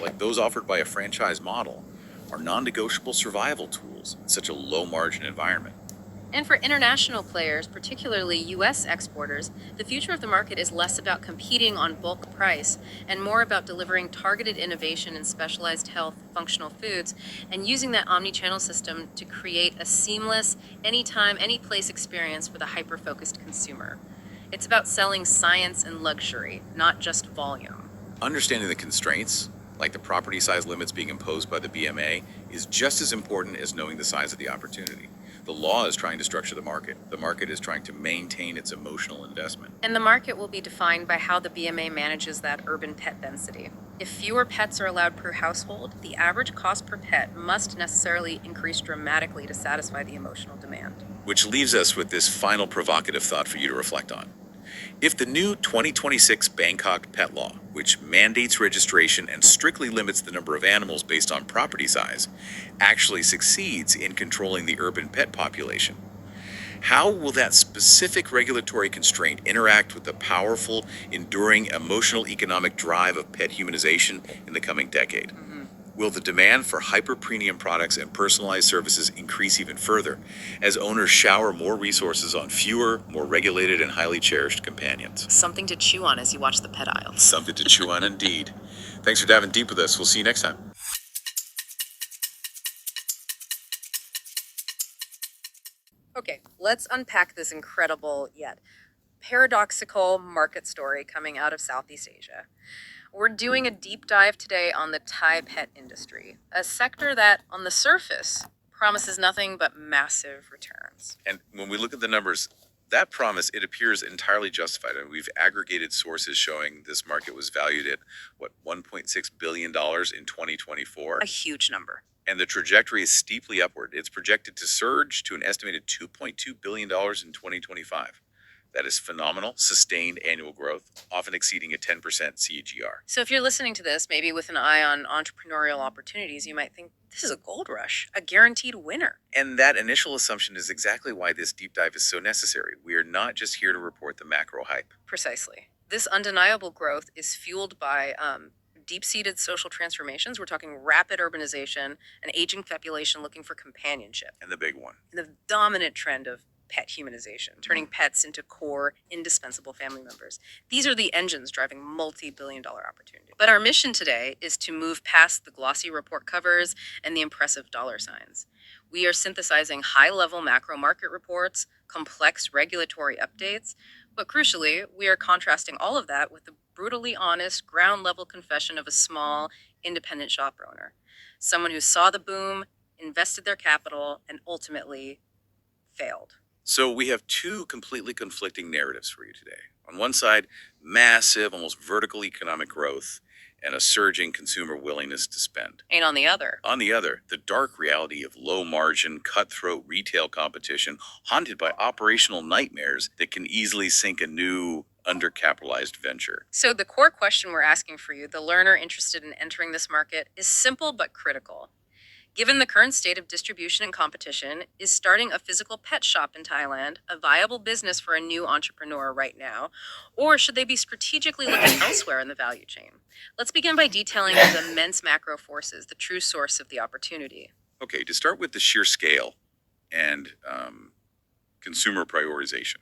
S1: like those offered by a franchise model, are non negotiable survival tools in such a low margin environment.
S2: And for international players, particularly US exporters, the future of the market is less about competing on bulk price and more about delivering targeted innovation in specialized health functional foods and using that omni-channel system to create a seamless, anytime, any place experience for the hyper-focused consumer. It's about selling science and luxury, not just volume.
S1: Understanding the constraints, like the property size limits being imposed by the BMA, is just as important as knowing the size of the opportunity. The law is trying to structure the market. The market is trying to maintain its emotional investment.
S2: And the market will be defined by how the BMA manages that urban pet density. If fewer pets are allowed per household, the average cost per pet must necessarily increase dramatically to satisfy the emotional demand.
S1: Which leaves us with this final provocative thought for you to reflect on. If the new 2026 Bangkok pet law, which mandates registration and strictly limits the number of animals based on property size, actually succeeds in controlling the urban pet population, how will that specific regulatory constraint interact with the powerful, enduring, emotional economic drive of pet humanization in the coming decade? Will the demand for hyper premium products and personalized services increase even further as owners shower more resources on fewer, more regulated, and highly cherished companions?
S2: Something to chew on as you watch the pet aisle.
S1: Something to chew on indeed. Thanks for diving deep with us. We'll see you next time.
S2: Okay, let's unpack this incredible yet paradoxical market story coming out of Southeast Asia. We're doing a deep dive today on the Thai pet industry, a sector that, on the surface, promises nothing but massive returns.
S1: And when we look at the numbers, that promise, it appears entirely justified. And we've aggregated sources showing this market was valued at, $1.6 billion in 2024.
S2: A huge number.
S1: And the trajectory is steeply upward. It's projected to surge to an estimated $2.2 billion in 2025. That is phenomenal, sustained annual growth, often exceeding a 10% CAGR.
S2: So if you're listening to this, maybe with an eye on entrepreneurial opportunities, you might think this is a gold rush, a guaranteed winner.
S1: And that initial assumption is exactly why this deep dive is so necessary. We are not just here to report the macro hype.
S2: Precisely. This undeniable growth is fueled by deep-seated social transformations. We're talking rapid urbanization, an aging population looking for companionship,
S1: And the big one.
S2: and the dominant trend of pet humanization, turning pets into core, indispensable family members. These are the engines driving multi-billion-dollar opportunity. But our mission today is to move past the glossy report covers and the impressive dollar signs. We are synthesizing high-level macro market reports, complex regulatory updates, but crucially, we are contrasting all of that with the brutally honest, ground-level confession of a small, independent shop owner. Someone who saw the boom, invested their capital, and ultimately failed.
S1: So we have two completely conflicting narratives for you today. On one side, massive, almost vertical economic growth and a surging consumer willingness to spend.
S2: And on the other,
S1: On the other, the dark reality of low margin, cutthroat retail competition, haunted by operational nightmares that can easily sink a new, undercapitalized venture.
S2: so the core question we're asking for you, the learner interested in entering this market, is simple but critical. Given the current state of distribution and competition, is starting a physical pet shop in Thailand a viable business for a new entrepreneur right now, or should they be strategically looking elsewhere in the value chain? Let's begin by detailing those immense macro forces, the true source of the opportunity.
S1: Okay, to start with the sheer scale and consumer prioritization.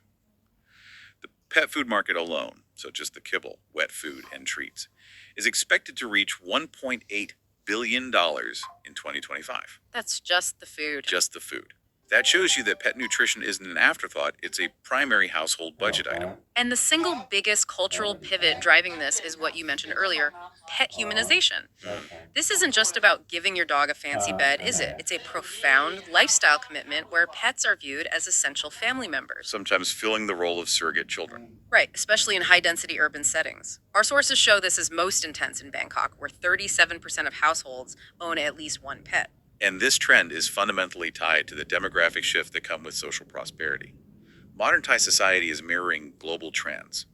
S1: The pet food market alone, so just the kibble, wet food, and treats, is expected to reach $1.8 billion in 2025.
S2: That's just the food.
S1: Just the food. That shows you that pet nutrition isn't an afterthought, it's a primary household budget item.
S2: And the single biggest cultural pivot driving this is what you mentioned earlier, pet humanization. This isn't just about giving your dog a fancy bed, is it? It's a profound lifestyle commitment where pets are viewed as essential family members.
S1: Sometimes filling the role of surrogate children.
S2: Right, especially in high-density urban settings. Our sources show this is most intense in Bangkok, where 37% of households own at least one pet.
S1: And this trend is fundamentally tied to the demographic shift that come with social prosperity. Modern Thai society is mirroring global trends.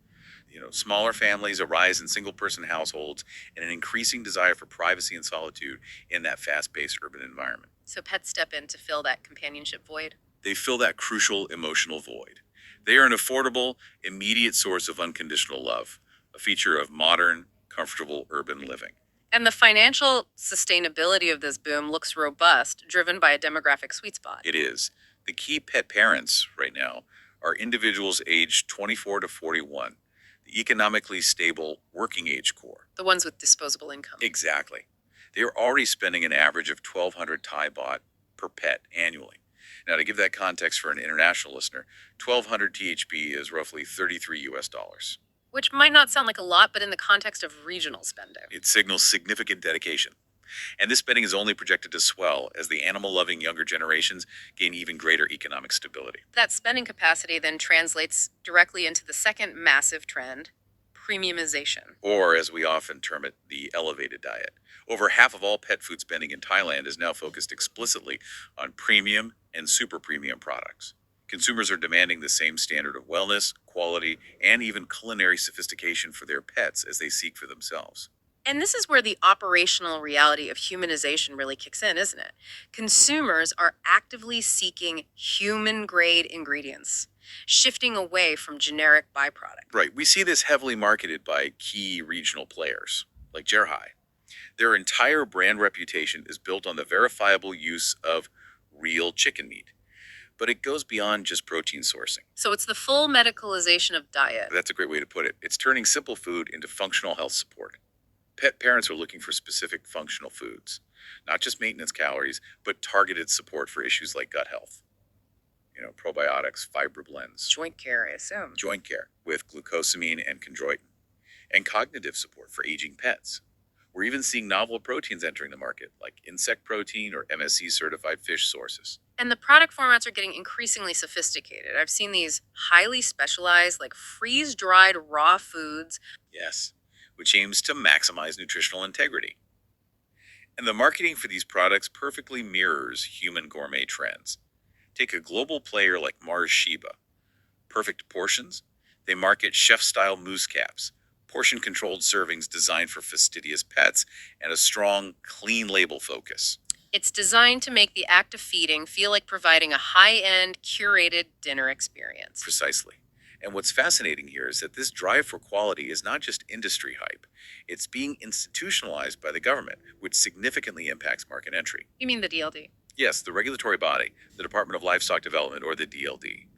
S1: Smaller families, a rise in single-person households, and an increasing desire for privacy and solitude in that fast-paced urban environment.
S2: So pets step in to fill that companionship void.
S1: They fill that crucial emotional void. They are an affordable, immediate source of unconditional love, a feature of modern, comfortable urban living.
S2: And the financial sustainability of this boom looks robust, driven by a demographic sweet spot.
S1: It is. The key pet parents right now are individuals aged 24 to 41, the economically stable working age core.
S2: The ones with disposable income.
S1: Exactly. They are already spending an average of 1,200 Thai baht per pet annually. Now, to give that context for an international listener, 1,200 THB is roughly 33 US dollars.
S2: Which might not sound like a lot, but in the context of regional spending.
S1: It signals significant dedication. And this spending is only projected to swell as the animal-loving younger generations gain even greater economic stability.
S2: That spending capacity then translates directly into the second massive trend, premiumization.
S1: Or, as we often term it, the elevated diet. Over half of all pet food spending in Thailand is now focused explicitly on premium and super premium products. Consumers are demanding the same standard of wellness, quality, and even culinary sophistication for their pets as they seek for themselves.
S2: And this is where the operational reality of humanization really kicks in, isn't it? Consumers are actively seeking human-grade ingredients, shifting away from generic byproducts.
S1: Right, we see this heavily marketed by key regional players, like Gerhai. Their entire brand reputation is built on the verifiable use of real chicken meat. But it goes beyond just protein sourcing.
S2: So it's the full medicalization of diet.
S1: That's a great way to put it. It's turning simple food into functional health support. Pet parents are looking for specific functional foods, not just maintenance calories, but targeted support for issues like gut health. Probiotics, fiber blends,
S2: Joint care, I assume.
S1: joint care with glucosamine and chondroitin, and cognitive support for aging pets. We're even seeing novel proteins entering the market, like insect protein or MSC-certified fish sources.
S2: And the product formats are getting increasingly sophisticated. I've seen these highly specialized, like freeze-dried raw foods.
S1: Yes, which aims to maximize nutritional integrity. And the marketing for these products perfectly mirrors human gourmet trends. Take a global player like Mars Sheba. Perfect portions, They market chef-style mousse caps, portion-controlled servings designed for fastidious pets, and a strong, clean label focus.
S2: It's designed to make the act of feeding feel like providing a high-end, curated dinner experience.
S1: Precisely. And what's fascinating here is that this drive for quality is not just industry hype. It's being institutionalized by the government, which significantly impacts market entry.
S2: You mean the DLD?
S1: Yes, the regulatory body, the Department of Livestock Development, or the DLD.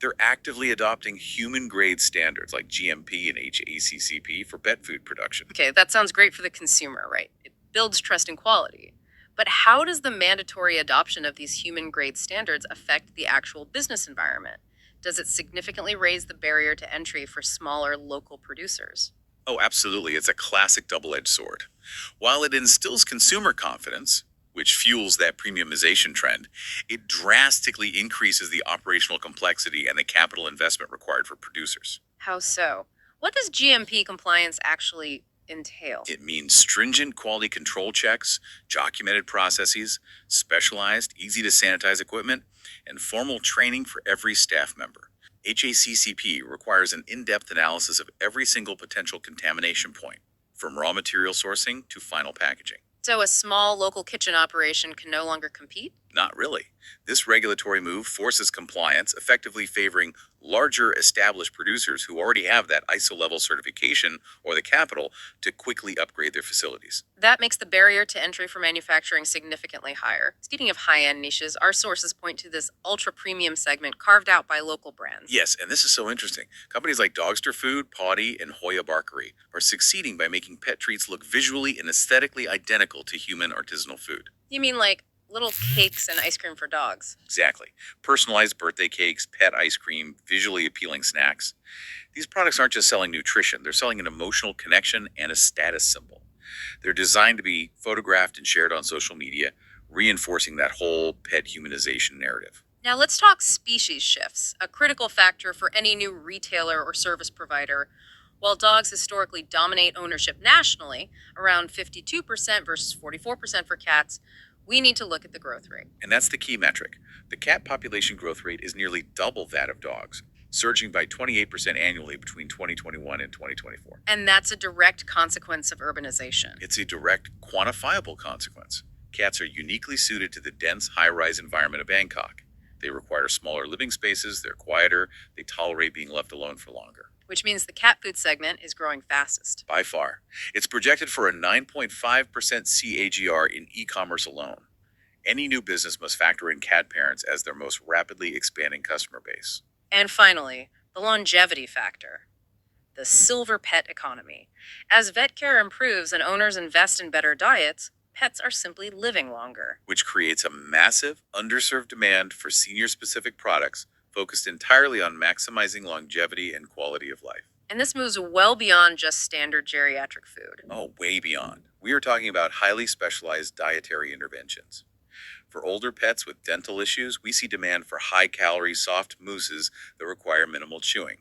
S1: They're actively adopting human-grade standards like GMP and HACCP for pet food production.
S2: Okay, that sounds great for the consumer, right? It builds trust and quality. But how does the mandatory adoption of these human-grade standards affect the actual business environment? Does it significantly raise the barrier to entry for smaller local producers?
S1: Oh, absolutely. It's a classic double-edged sword. While it instills consumer confidence, which fuels that premiumization trend, it drastically increases the operational complexity and the capital investment required for producers.
S2: How so? What does GMP compliance actually entail?
S1: It means stringent quality control checks, documented processes, specialized, easy to sanitize equipment, and formal training for every staff member. HACCP requires an in-depth analysis of every single potential contamination point, from raw material sourcing to final packaging.
S2: So a small local kitchen operation can no longer compete?
S1: Not really. This regulatory move forces compliance, effectively favoring larger established producers who already have that ISO level certification or the capital to quickly upgrade their facilities.
S2: That makes the barrier to entry for manufacturing significantly higher. Speaking of high-end niches, our sources point to this ultra-premium segment carved out by local brands.
S1: Yes, and this is so interesting. Companies like Dogster Food, Pawdy, and Hoya Barkery are succeeding by making pet treats look visually and aesthetically identical to human artisanal food.
S2: You mean like little cakes and ice cream for dogs?
S1: Exactly. Personalized birthday cakes, pet ice cream, visually appealing snacks. These products aren't just selling nutrition, they're selling an emotional connection and a status symbol. They're designed to be photographed and shared on social media, reinforcing that whole pet humanization narrative.
S2: Now let's talk species shifts, a critical factor for any new retailer or service provider. While dogs historically dominate ownership nationally, around 52% versus 44% for cats, we need to look at the growth rate.
S1: And that's the key metric. The cat population growth rate is nearly double that of dogs, surging by 28% annually between 2021 and 2024.
S2: And that's a direct consequence of urbanization.
S1: It's a direct, quantifiable consequence. Cats are uniquely suited to the dense, high-rise environment of Bangkok. They require smaller living spaces, they're quieter, they tolerate being left alone for longer.
S2: Which means the cat food segment is growing fastest.
S1: By far. It's projected for a 9.5% CAGR in e-commerce alone. Any new business must factor in cat parents as their most rapidly expanding customer base.
S2: And finally, the longevity factor. The silver pet economy. As vet care improves and owners invest in better diets, pets are simply living longer.
S1: Which creates a massive, underserved demand for senior-specific products focused entirely on maximizing longevity and quality of life.
S2: And this moves well beyond just standard geriatric food.
S1: Oh, way beyond. We are talking about highly specialized dietary interventions. For older pets with dental issues, we see demand for high-calorie soft mousses that require minimal chewing.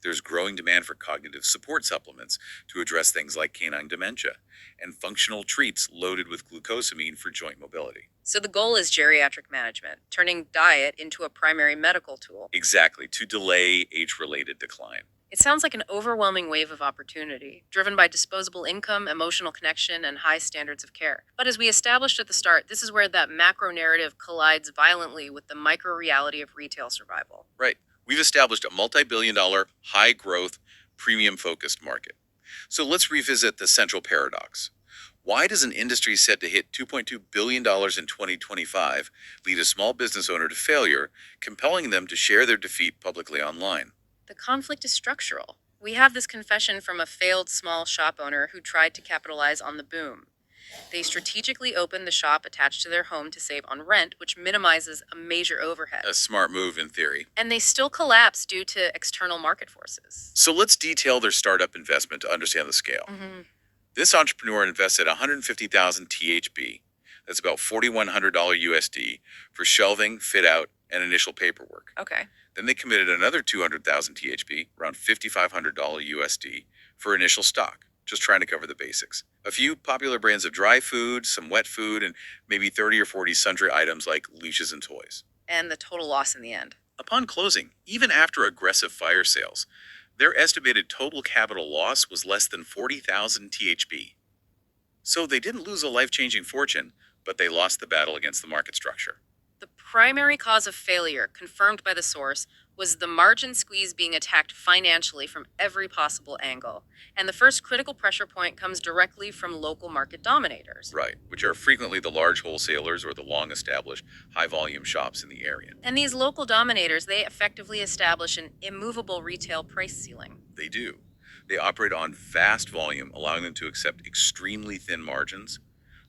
S1: There's growing demand for cognitive support supplements to address things like canine dementia, and functional treats loaded with glucosamine for joint mobility.
S2: So the goal is geriatric management, turning diet into a primary medical tool.
S1: Exactly, to delay age-related decline.
S2: It sounds like an overwhelming wave of opportunity, driven by disposable income, emotional connection, and high standards of care. But as we established at the start, this is where that macro narrative collides violently with the micro reality of retail survival.
S1: Right. We've established a multi-billion-dollar, high-growth, premium-focused market. So let's revisit the central paradox. Why does an industry set to hit $2.2 billion in 2025 lead a small business owner to failure, compelling them to share their defeat publicly online?
S2: The conflict is structural. We have this confession from a failed small shop owner who tried to capitalize on the boom. They strategically opened the shop attached to their home to save on rent, which minimizes a major overhead.
S1: A smart move in theory.
S2: And they still collapse due to external market forces.
S1: So let's detail their startup investment to understand the scale. This entrepreneur invested $150,000 THB, that's about $4,100 USD, for shelving, fit out, and initial paperwork.
S2: Okay.
S1: Then they committed another $200,000 THB, around $5,500 USD, for initial stock, just trying to cover the basics. A few popular brands of dry food, some wet food, and maybe 30 or 40 sundry items like leashes and toys.
S2: And the total loss in the end.
S1: Upon closing, even after aggressive fire sales, Their estimated total capital loss was less than 40,000 THB. So they didn't lose a life-changing fortune, but they lost the battle against the market structure.
S2: The primary cause of failure, confirmed by the source, was the margin squeeze being attacked financially from every possible angle. And the first critical pressure point comes directly from local market dominators.
S1: Right, which are frequently the large wholesalers or the long-established high-volume shops in the area.
S2: And these local dominators, they effectively establish an immovable retail price ceiling.
S1: They do. They operate on vast volume, allowing them to accept extremely thin margins.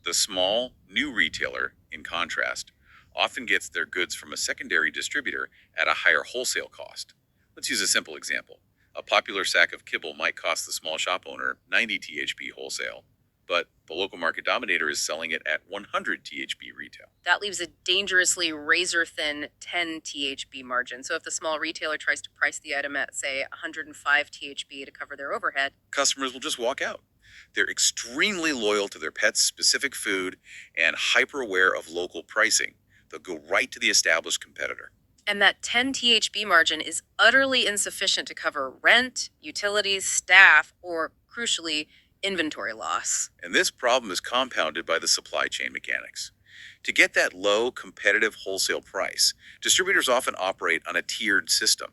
S1: The small, new retailer, in contrast, often gets their goods from a secondary distributor at a higher wholesale cost. Let's use a simple example. A popular sack of kibble might cost the small shop owner 90 THB wholesale, but the local market dominator is selling it at 100 THB retail.
S2: That leaves a dangerously razor-thin 10 THB margin. So if the small retailer tries to price the item at, say, 105 THB to cover their overhead,
S1: Customers will just walk out. They're extremely loyal to their pet's specific food and hyper-aware of local pricing. They'll go right to the established competitor.
S2: and that 10 THB margin is utterly insufficient to cover rent, utilities, staff, or, crucially, inventory loss.
S1: And this problem is compounded by the supply chain mechanics. To get that low, competitive wholesale price, distributors often operate on a tiered system.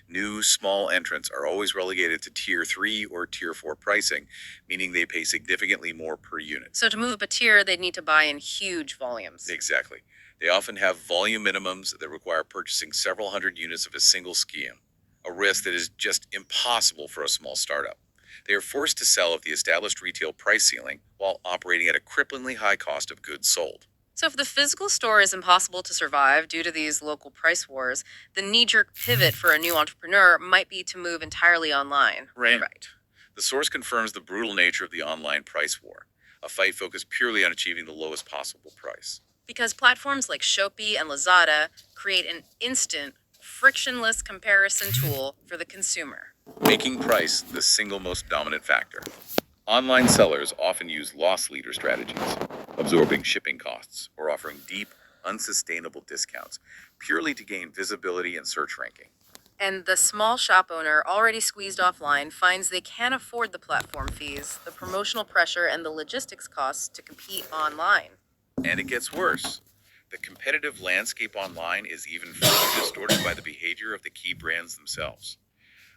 S1: New, small entrants are always relegated to Tier 3 or Tier 4 pricing, meaning they pay significantly more per unit.
S2: So to move up a tier, they'd need to buy in huge volumes.
S1: Exactly. They often have volume minimums that require purchasing several hundred units of a single scheme, a risk that is just impossible for a small startup. They are forced to sell at the established retail price ceiling while operating at a cripplingly high cost of goods sold.
S2: So if the physical store is impossible to survive due to these local price wars, the knee-jerk pivot for a new entrepreneur might be to move entirely online.
S1: Right. The source confirms the brutal nature of the online price war, a fight focused purely on achieving the lowest possible price.
S2: Because platforms like Shopee and Lazada create an instant, frictionless comparison tool for the consumer.
S1: Making price the single most dominant factor. Online sellers often use loss leader strategies, absorbing shipping costs or offering deep, unsustainable discounts purely to gain visibility and search ranking.
S2: And the small shop owner, already squeezed offline, finds they can't afford the platform fees, the promotional pressure, and the logistics costs to compete online.
S1: And it gets worse. The competitive landscape online is even further distorted by the behavior of the key brands themselves.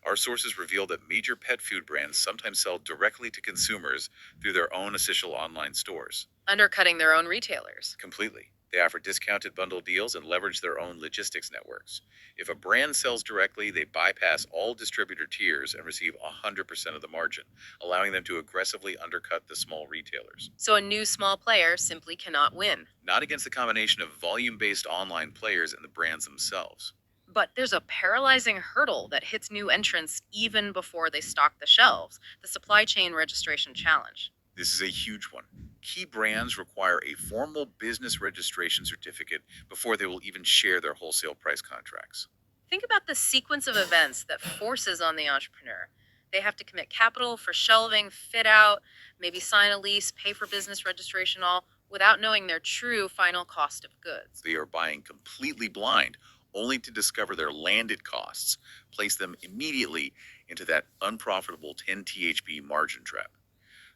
S1: Our sources reveal that major pet food brands sometimes sell directly to consumers through their own official online stores.
S2: Undercutting their own retailers.
S1: Completely. They offer discounted bundle deals and leverage their own logistics networks. If a brand sells directly, they bypass all distributor tiers and receive 100% of the margin, allowing them to aggressively undercut the small retailers.
S2: So a new small player simply cannot win.
S1: Not against the combination of volume-based online players and the brands themselves.
S2: But there's a paralyzing hurdle that hits new entrants even before they stock the shelves, the supply chain registration challenge.
S1: This is a huge one. Key brands require a formal business registration certificate before they will even share their wholesale price contracts.
S2: Think about the sequence of events that forces on the entrepreneur. They have to commit capital for shelving, fit out, maybe sign a lease, pay for business registration, all without knowing their true final cost of goods.
S1: They are buying completely blind, only to discover their landed costs, place them immediately into that unprofitable 10 THB margin trap.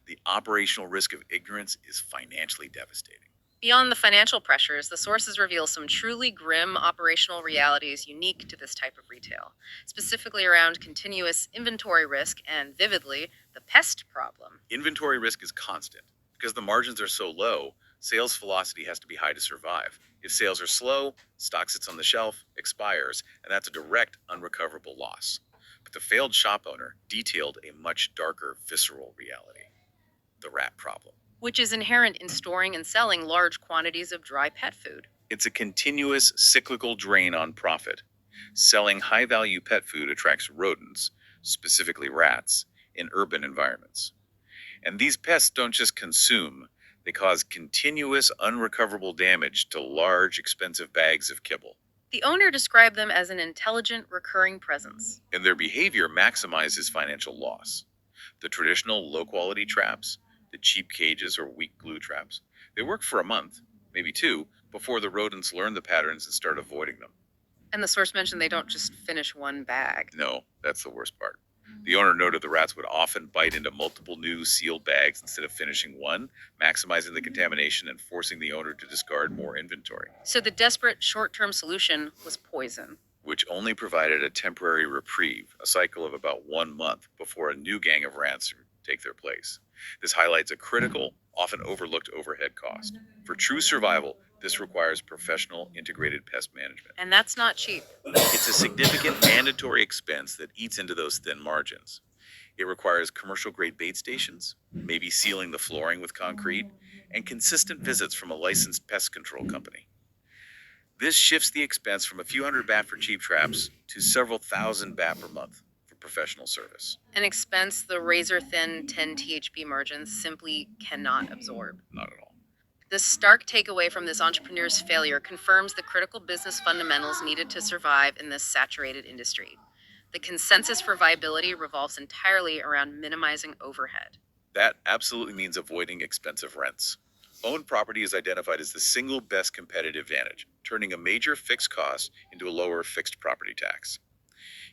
S1: The operational risk of ignorance is financially devastating.
S2: Beyond the financial pressures, the sources reveal some truly grim operational realities unique to this type of retail, specifically around continuous inventory risk and, vividly, the pest problem.
S1: Inventory risk is constant. Because the margins are so low, sales velocity has to be high to survive. If sales are slow, stock sits on the shelf, expires, and that's a direct, unrecoverable loss. But the failed shop owner detailed a much darker, visceral reality. The rat problem.
S2: Which is inherent in storing and selling large quantities of dry pet food.
S1: It's a continuous, cyclical drain on profit. Selling high-value pet food attracts rodents, specifically rats, in urban environments. And these pests don't just consume, they cause continuous, unrecoverable damage to large, expensive bags of kibble.
S2: The owner described them as an intelligent, recurring presence.
S1: And their behavior maximizes financial loss. The traditional low-quality traps, the cheap cages or weak glue traps, they work for a month, maybe two, before the rodents learn the patterns and start avoiding them.
S2: And the source mentioned they don't just finish one bag.
S1: No, that's the worst part. The owner noted the rats would often bite into multiple new sealed bags instead of finishing one, maximizing the contamination and forcing the owner to discard more inventory,
S2: So the desperate short-term solution was poison.
S1: which only provided a temporary reprieve, a cycle of about 1 month before a new gang of rats take their place. This highlights a critical, often overlooked overhead cost. For true survival, this requires professional integrated pest management.
S2: And that's not cheap.
S1: It's a significant mandatory expense that eats into those thin margins. It requires commercial grade bait stations, maybe sealing the flooring with concrete, and consistent visits from a licensed pest control company. This shifts the expense from a few hundred baht for cheap traps to several thousand baht per month for professional service.
S2: An expense the razor-thin 10 THB margins simply cannot absorb.
S1: Not at all.
S2: The stark takeaway from this entrepreneur's failure confirms the critical business fundamentals needed to survive in this saturated industry. The consensus for viability revolves entirely around minimizing overhead.
S1: That absolutely means avoiding expensive rents. Owned property is identified as the single best competitive advantage, turning a major fixed cost into a lower fixed property tax.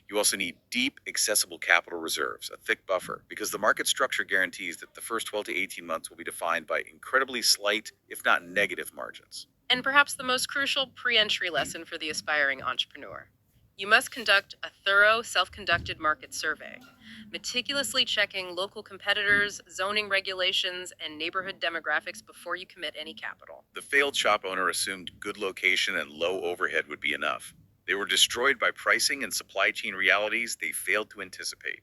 S1: You also need deep, accessible capital reserves, a thick buffer, because the market structure guarantees that the first 12 to 18 months will be defined by incredibly slight, if not negative, margins.
S2: And perhaps the most crucial pre-entry lesson for the aspiring entrepreneur. You must conduct a thorough, self-conducted market survey, meticulously checking local competitors, zoning regulations, and neighborhood demographics before you commit any capital.
S1: The failed shop owner assumed good location and low overhead would be enough. They were destroyed by pricing and supply chain realities they failed to anticipate.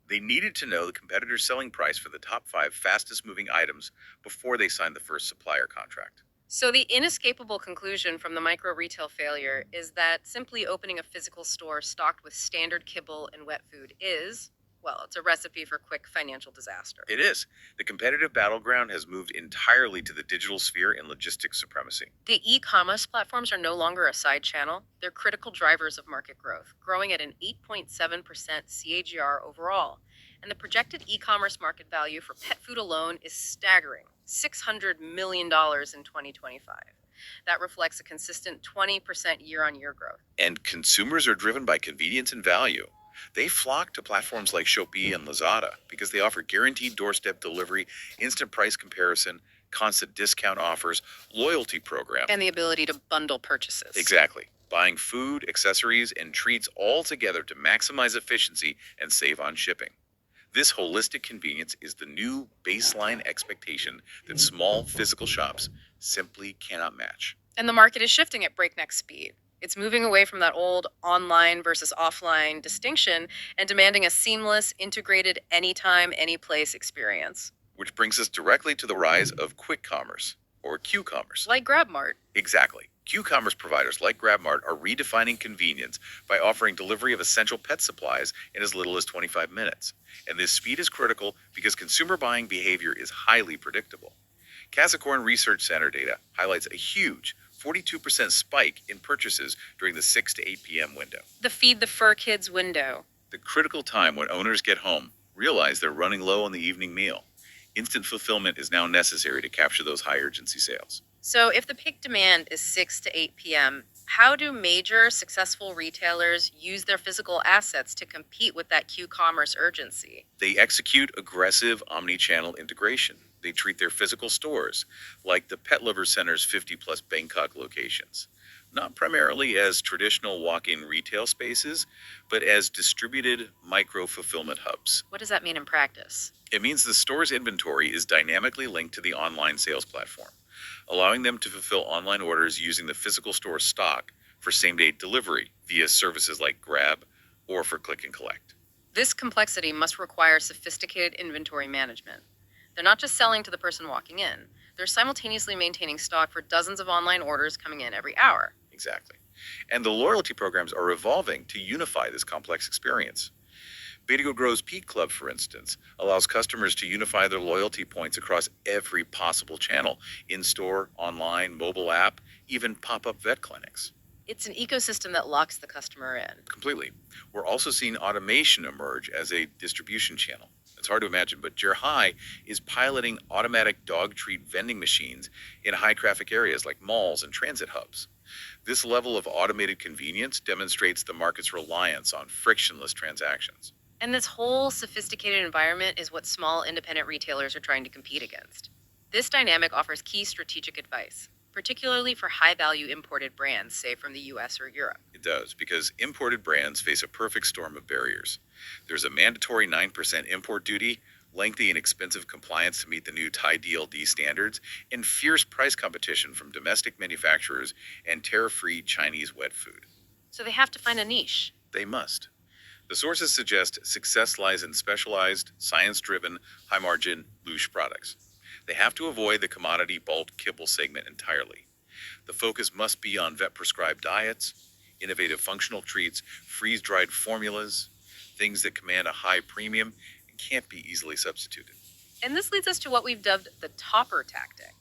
S1: They needed to know the competitor's selling price for the top 5 fastest moving items before they signed the first supplier contract.
S2: So the inescapable conclusion from the micro retail failure is that simply opening a physical store stocked with standard kibble and wet food is, well, it's a recipe for quick financial disaster.
S1: It is. The competitive battleground has moved entirely to the digital sphere and logistics supremacy.
S2: The e-commerce platforms are no longer a side channel. They're critical drivers of market growth, growing at an 8.7% CAGR overall. And the projected e-commerce market value for pet food alone is staggering, $600 million in 2025. That reflects a consistent 20% year-on-year growth.
S1: And consumers are driven by convenience and value. They flock to platforms like Shopee and Lazada because they offer guaranteed doorstep delivery, instant price comparison, constant discount offers, loyalty programs,
S2: And the ability to bundle purchases.
S1: Exactly. Buying food, accessories, and treats all together to maximize efficiency and save on shipping. This holistic convenience is the new baseline expectation that small physical shops simply cannot match.
S2: And the market is shifting at breakneck speed. It's moving away from that old online versus offline distinction and demanding a seamless, integrated, anytime, anyplace experience.
S1: Which brings us directly to the rise of quick commerce, or Q-commerce.
S2: Like GrabMart.
S1: Exactly. Q-commerce providers like GrabMart are redefining convenience by offering delivery of essential pet supplies in as little as 25 minutes. And this speed is critical because consumer buying behavior is highly predictable. Casacorn Research Center data highlights a huge 42% spike in purchases during the 6 to 8 p.m. window.
S2: The Feed the Fur Kids window.
S1: The critical time when owners get home, realize they're running low on the evening meal. Instant fulfillment is now necessary to capture those high urgency sales.
S2: So if the peak demand is 6 to 8 p.m., how do major successful retailers use their physical assets to compete with that Q-commerce urgency?
S1: They execute aggressive omni-channel integration. They treat their physical stores like the Pet Lover Center's 50-plus Bangkok locations, not primarily as traditional walk-in retail spaces, but as distributed micro-fulfillment hubs.
S2: What does that mean in practice?
S1: It means the store's inventory is dynamically linked to the online sales platform, allowing them to fulfill online orders using the physical store stock for same-day delivery via services like Grab or for click and collect.
S2: This complexity must require sophisticated inventory management. They're not just selling to the person walking in. They're simultaneously maintaining stock for dozens of online orders coming in every hour.
S1: Exactly. And the loyalty programs are evolving to unify this complex experience. Betago Grow's Peak Club, for instance, allows customers to unify their loyalty points across every possible channel, in-store, online, mobile app, even pop-up vet clinics.
S2: It's an ecosystem that locks the customer in.
S1: Completely. We're also seeing automation emerge as a distribution channel. It's hard to imagine, but Jerhai is piloting automatic dog treat vending machines in high-traffic areas like malls and transit hubs. This level of automated convenience demonstrates the market's reliance on frictionless transactions.
S2: And this whole sophisticated environment is what small independent retailers are trying to compete against. This dynamic offers key strategic advice, particularly for high value imported brands, say from the US or Europe.
S1: It does, because imported brands face a perfect storm of barriers. There's a mandatory 9% import duty, lengthy and expensive compliance to meet the new Thai DLD standards, and fierce price competition from domestic manufacturers and tariff-free Chinese wet food.
S2: So they have to find a niche.
S1: They must. The sources suggest success lies in specialized, science-driven, high-margin, louche products. They have to avoid the commodity bulk kibble segment entirely. The focus must be on vet-prescribed diets, innovative functional treats, freeze-dried formulas, things that command a high premium and can't be easily substituted.
S2: And this leads us to what we've dubbed the topper tactic.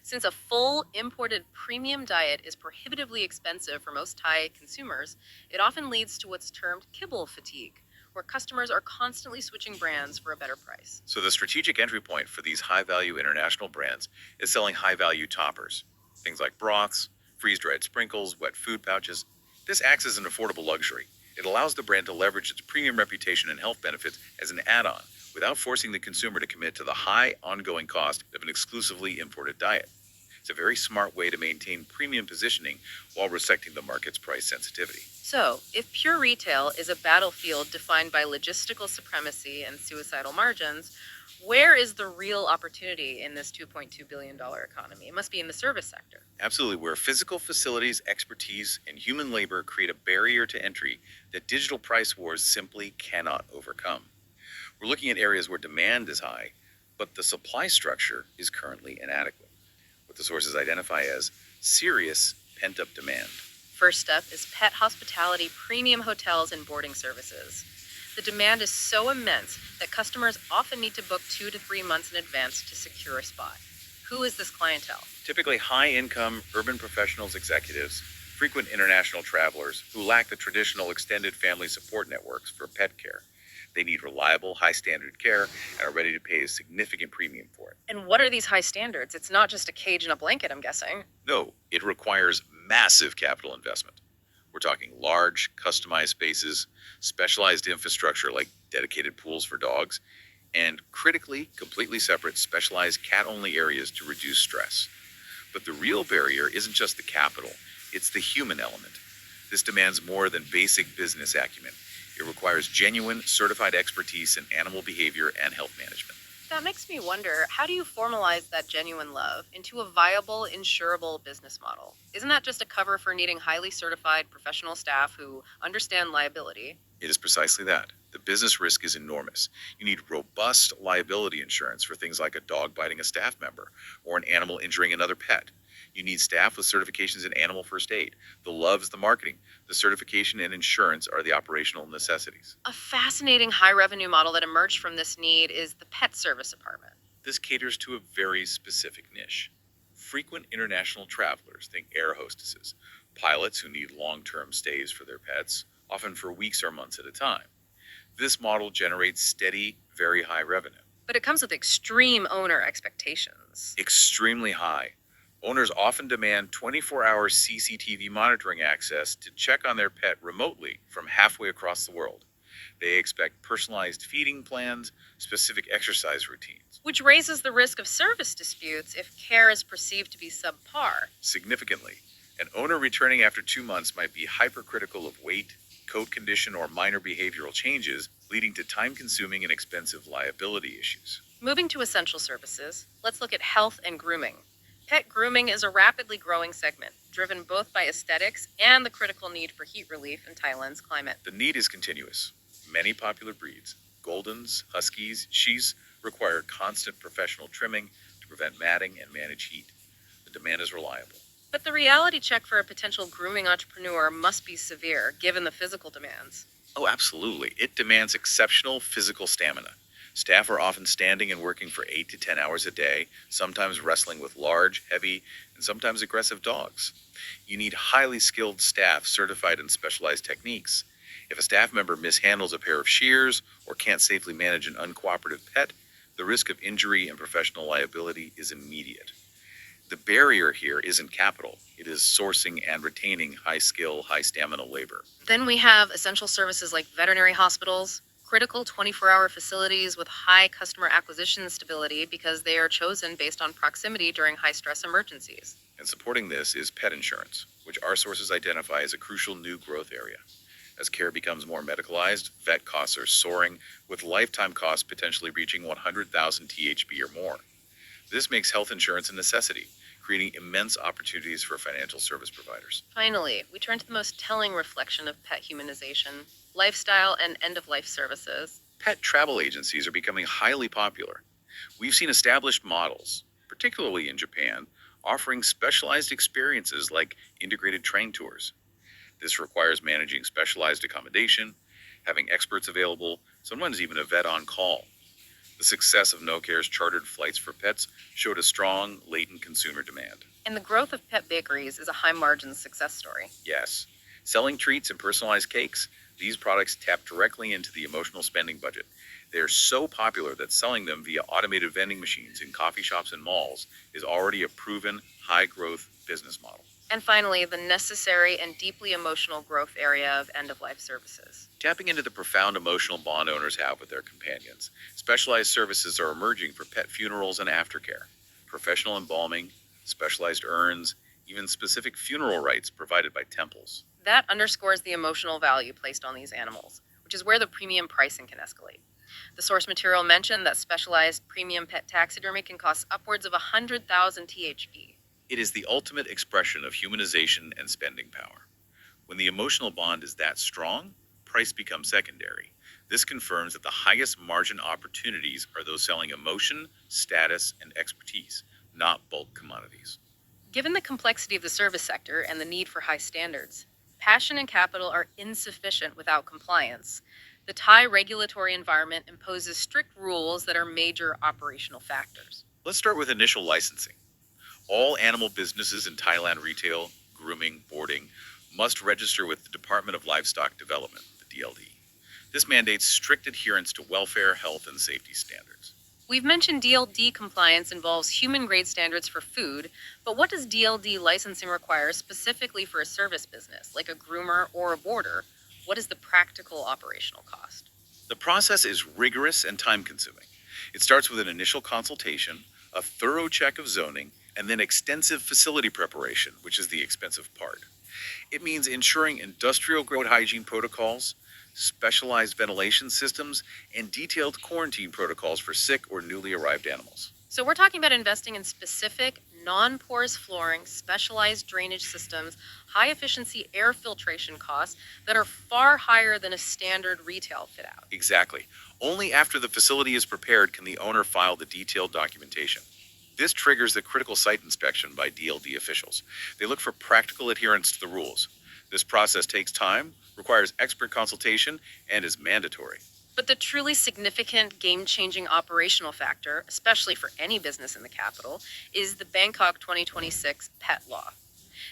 S2: Since a full imported premium diet is prohibitively expensive for most Thai consumers, it often leads to what's termed kibble fatigue, where customers are constantly switching brands for a better price.
S1: So the strategic entry point for these high-value international brands is selling high-value toppers. Things like broths, freeze-dried sprinkles, wet food pouches. This acts as an affordable luxury. It allows the brand to leverage its premium reputation and health benefits as an add-on, without forcing the consumer to commit to the high ongoing cost of an exclusively imported diet. It's a very smart way to maintain premium positioning while respecting the market's price sensitivity.
S2: So, if pure retail is a battlefield defined by logistical supremacy and suicidal margins, where is the real opportunity in this $2.2 billion economy? It must be in the service sector.
S1: Absolutely, where physical facilities, expertise, and human labor create a barrier to entry that digital price wars simply cannot overcome. We're looking at areas where demand is high, but the supply structure is currently inadequate. What the sources identify as serious pent-up demand.
S2: First up is pet hospitality, premium hotels, and boarding services. The demand is so immense that customers often need to book 2 to 3 months in advance to secure a spot. Who is this clientele?
S1: Typically high-income urban professionals, executives, frequent international travelers who lack the traditional extended family support networks for pet care. They need reliable, high-standard care and are ready to pay a significant premium for it.
S2: And what are these high standards? It's not just a cage and a blanket, I'm guessing.
S1: No, it requires massive capital investment. We're talking large, customized spaces, specialized infrastructure like dedicated pools for dogs, and critically, completely separate, specialized cat-only areas to reduce stress. But the real barrier isn't just the capital, it's the human element. This demands more than basic business acumen. It requires genuine, certified expertise in animal behavior and health management.
S2: That makes me wonder, how do you formalize that genuine love into a viable, insurable business model? Isn't that just a cover for needing highly certified professional staff who understand liability?
S1: It is precisely that. The business risk is enormous. You need robust liability insurance for things like a dog biting a staff member or an animal injuring another pet. You need staff with certifications in animal first aid. The love is the marketing. The certification and insurance are the operational necessities.
S2: A fascinating high revenue model that emerged from this need is the pet service apartment.
S1: This caters to a very specific niche. Frequent international travelers, think air hostesses, pilots who need long-term stays for their pets, often for weeks or months at a time. This model generates steady, very high revenue.
S2: But it comes with extreme owner expectations.
S1: Extremely high. Owners often demand 24-hour CCTV monitoring access to check on their pet remotely from halfway across the world. They expect personalized feeding plans, specific exercise routines.
S2: Which raises the risk of service disputes if care is perceived to be subpar.
S1: Significantly, an owner returning after 2 months might be hypercritical of weight, coat condition, or minor behavioral changes, leading to time-consuming and expensive liability issues.
S2: Moving to essential services, let's look at health and grooming. Pet grooming is a rapidly growing segment, driven both by aesthetics and the critical need for heat relief in Thailand's climate.
S1: The need is continuous. Many popular breeds, Goldens, Huskies, Shis, require constant professional trimming to prevent matting and manage heat. The demand is reliable.
S2: But the reality check for a potential grooming entrepreneur must be severe, given the physical demands.
S1: Oh, absolutely. It demands exceptional physical stamina. Staff are often standing and working for 8 to 10 hours a day, sometimes wrestling with large, heavy, and sometimes aggressive dogs. You need highly skilled staff certified in specialized techniques. If a staff member mishandles a pair of shears or can't safely manage an uncooperative pet, the risk of injury and professional liability is immediate. The barrier here isn't capital. It is sourcing and retaining high-skill, high-stamina labor.
S2: Then we have essential services like veterinary hospitals, critical 24-hour facilities with high customer acquisition stability because they are chosen based on proximity during high-stress emergencies.
S1: And supporting this is pet insurance, which our sources identify as a crucial new growth area. As care becomes more medicalized, vet costs are soaring, with lifetime costs potentially reaching 100,000 THB or more. This makes health insurance a necessity, creating immense opportunities for financial service providers.
S2: Finally, we turn to the most telling reflection of pet humanization: lifestyle and end-of-life services.
S1: Pet travel agencies are becoming highly popular. We've seen established models, particularly in Japan, offering specialized experiences like integrated train tours. This requires managing specialized accommodation, having experts available, sometimes even a vet on call. The success of NoCare's chartered flights for pets showed a strong, latent consumer demand.
S2: And the growth of pet bakeries is a high-margin success story.
S1: Yes, selling treats and personalized cakes, these products tap directly into the emotional spending budget. They are so popular that selling them via automated vending machines in coffee shops and malls is already a proven, high-growth business model.
S2: And finally, the necessary and deeply emotional growth area of end-of-life services.
S1: Tapping into the profound emotional bond owners have with their companions, specialized services are emerging for pet funerals and aftercare. Professional embalming, specialized urns, even specific funeral rites provided by temples.
S2: That underscores the emotional value placed on these animals, which is where the premium pricing can escalate. The source material mentioned that specialized premium pet taxidermy can cost upwards of 100,000 THB.
S1: It is the ultimate expression of humanization and spending power. When the emotional bond is that strong, price becomes secondary. This confirms that the highest margin opportunities are those selling emotion, status, and expertise, not bulk commodities.
S2: Given the complexity of the service sector and the need for high standards, passion and capital are insufficient without compliance. The Thai regulatory environment imposes strict rules that are major operational factors.
S1: Let's start with initial licensing. All animal businesses in Thailand retail, grooming, boarding, must register with the Department of Livestock Development, the DLD. This mandates strict adherence to welfare, health, and safety standards.
S2: We've mentioned DLD compliance involves human-grade standards for food, but what does DLD licensing require specifically for a service business, like a groomer or a boarder? What is the practical operational cost?
S1: The process is rigorous and time-consuming. It starts with an initial consultation, a thorough check of zoning, and then extensive facility preparation, which is the expensive part. It means ensuring industrial-grade hygiene protocols, specialized ventilation systems, and detailed quarantine protocols for sick or newly arrived animals.
S2: So we're talking about investing in specific, non-porous flooring, specialized drainage systems, high-efficiency air filtration costs that are far higher than a standard retail fit-out.
S1: Exactly. Only after the facility is prepared can the owner file the detailed documentation. This triggers the critical site inspection by DLD officials. They look for practical adherence to the rules. This process takes time, requires expert consultation, and is mandatory.
S2: But the truly significant game-changing operational factor, especially for any business in the capital, is the Bangkok 2026 Pet Law.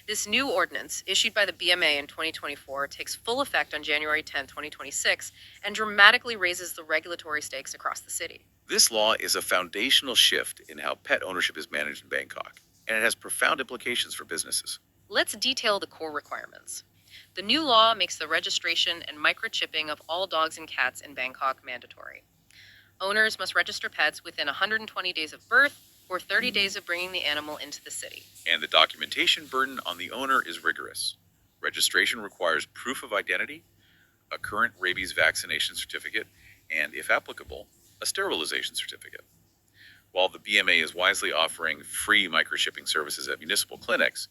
S2: This new ordinance, issued by the BMA in 2024, takes full effect on January 10, 2026, and dramatically raises the regulatory stakes across the city.
S1: This law is a foundational shift in how pet ownership is managed in Bangkok, and it has profound implications for businesses.
S2: Let's detail the core requirements. The new law makes the registration and microchipping of all dogs and cats in Bangkok mandatory. Owners must register pets within 120 days of birth or 30 days of bringing the animal into the city.
S1: And the documentation burden on the owner is rigorous. Registration requires proof of identity, a current rabies vaccination certificate, and, if applicable, a sterilization certificate. While the BMA is wisely offering free microchipping services at municipal clinics,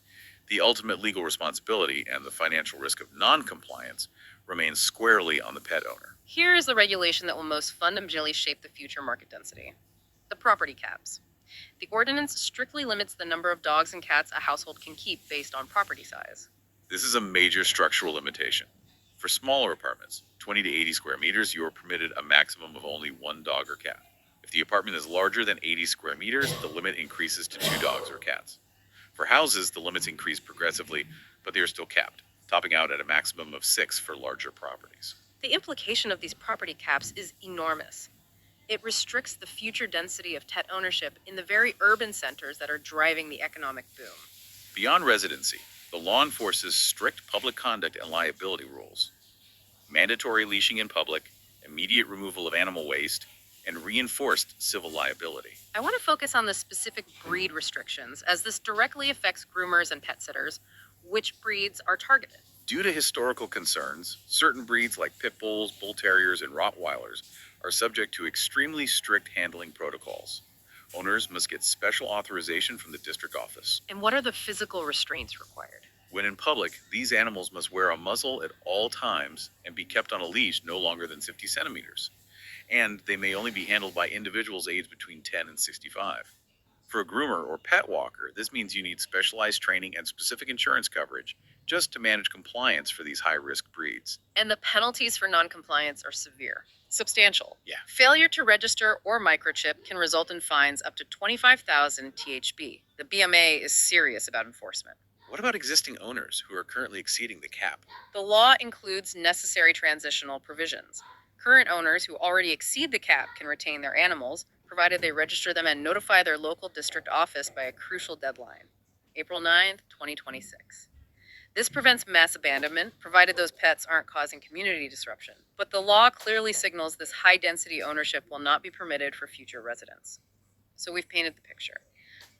S1: the ultimate legal responsibility and the financial risk of non-compliance remains squarely on the pet owner.
S2: Here is the regulation that will most fundamentally shape the future market density: the property caps. The ordinance strictly limits the number of dogs and cats a household can keep based on property size.
S1: This is a major structural limitation. For smaller apartments, 20 to 80 square meters, you are permitted a maximum of only one dog or cat. If the apartment is larger than 80 square meters, the limit increases to 2 dogs or cats. For houses, the limits increase progressively, but they are still capped, topping out at a maximum of 6 for larger properties.
S2: The implication of these property caps is enormous. It restricts the future density of pet ownership in the very urban centers that are driving the economic boom.
S1: Beyond residency, the law enforces strict public conduct and liability rules. Mandatory leashing in public and immediate removal of animal waste, and reinforced civil liability.
S2: I want to focus on the specific breed restrictions, as this directly affects groomers and pet sitters. Which breeds are targeted?
S1: Due to historical concerns, certain breeds like pit bulls, bull terriers, and Rottweilers are subject to extremely strict handling protocols. Owners must get special authorization from the district office.
S2: And what are the physical restraints required?
S1: When in public, these animals must wear a muzzle at all times and be kept on a leash no longer than 50 centimeters. And they may only be handled by individuals aged between 10 and 65. For a groomer or pet walker, this means you need specialized training and specific insurance coverage just to manage compliance for these high-risk breeds.
S2: And the penalties for noncompliance are severe. Substantial.
S1: Yeah.
S2: Failure to register or microchip can result in fines up to 25,000 THB. The BMA is serious about enforcement.
S1: What about existing owners who are currently exceeding the cap?
S2: The law includes necessary transitional provisions. Current owners who already exceed the cap can retain their animals, provided they register them and notify their local district office by a crucial deadline, April 9th, 2026. This prevents mass abandonment, provided those pets aren't causing community disruption. But the law clearly signals this high-density ownership will not be permitted for future residents. So we've painted the picture.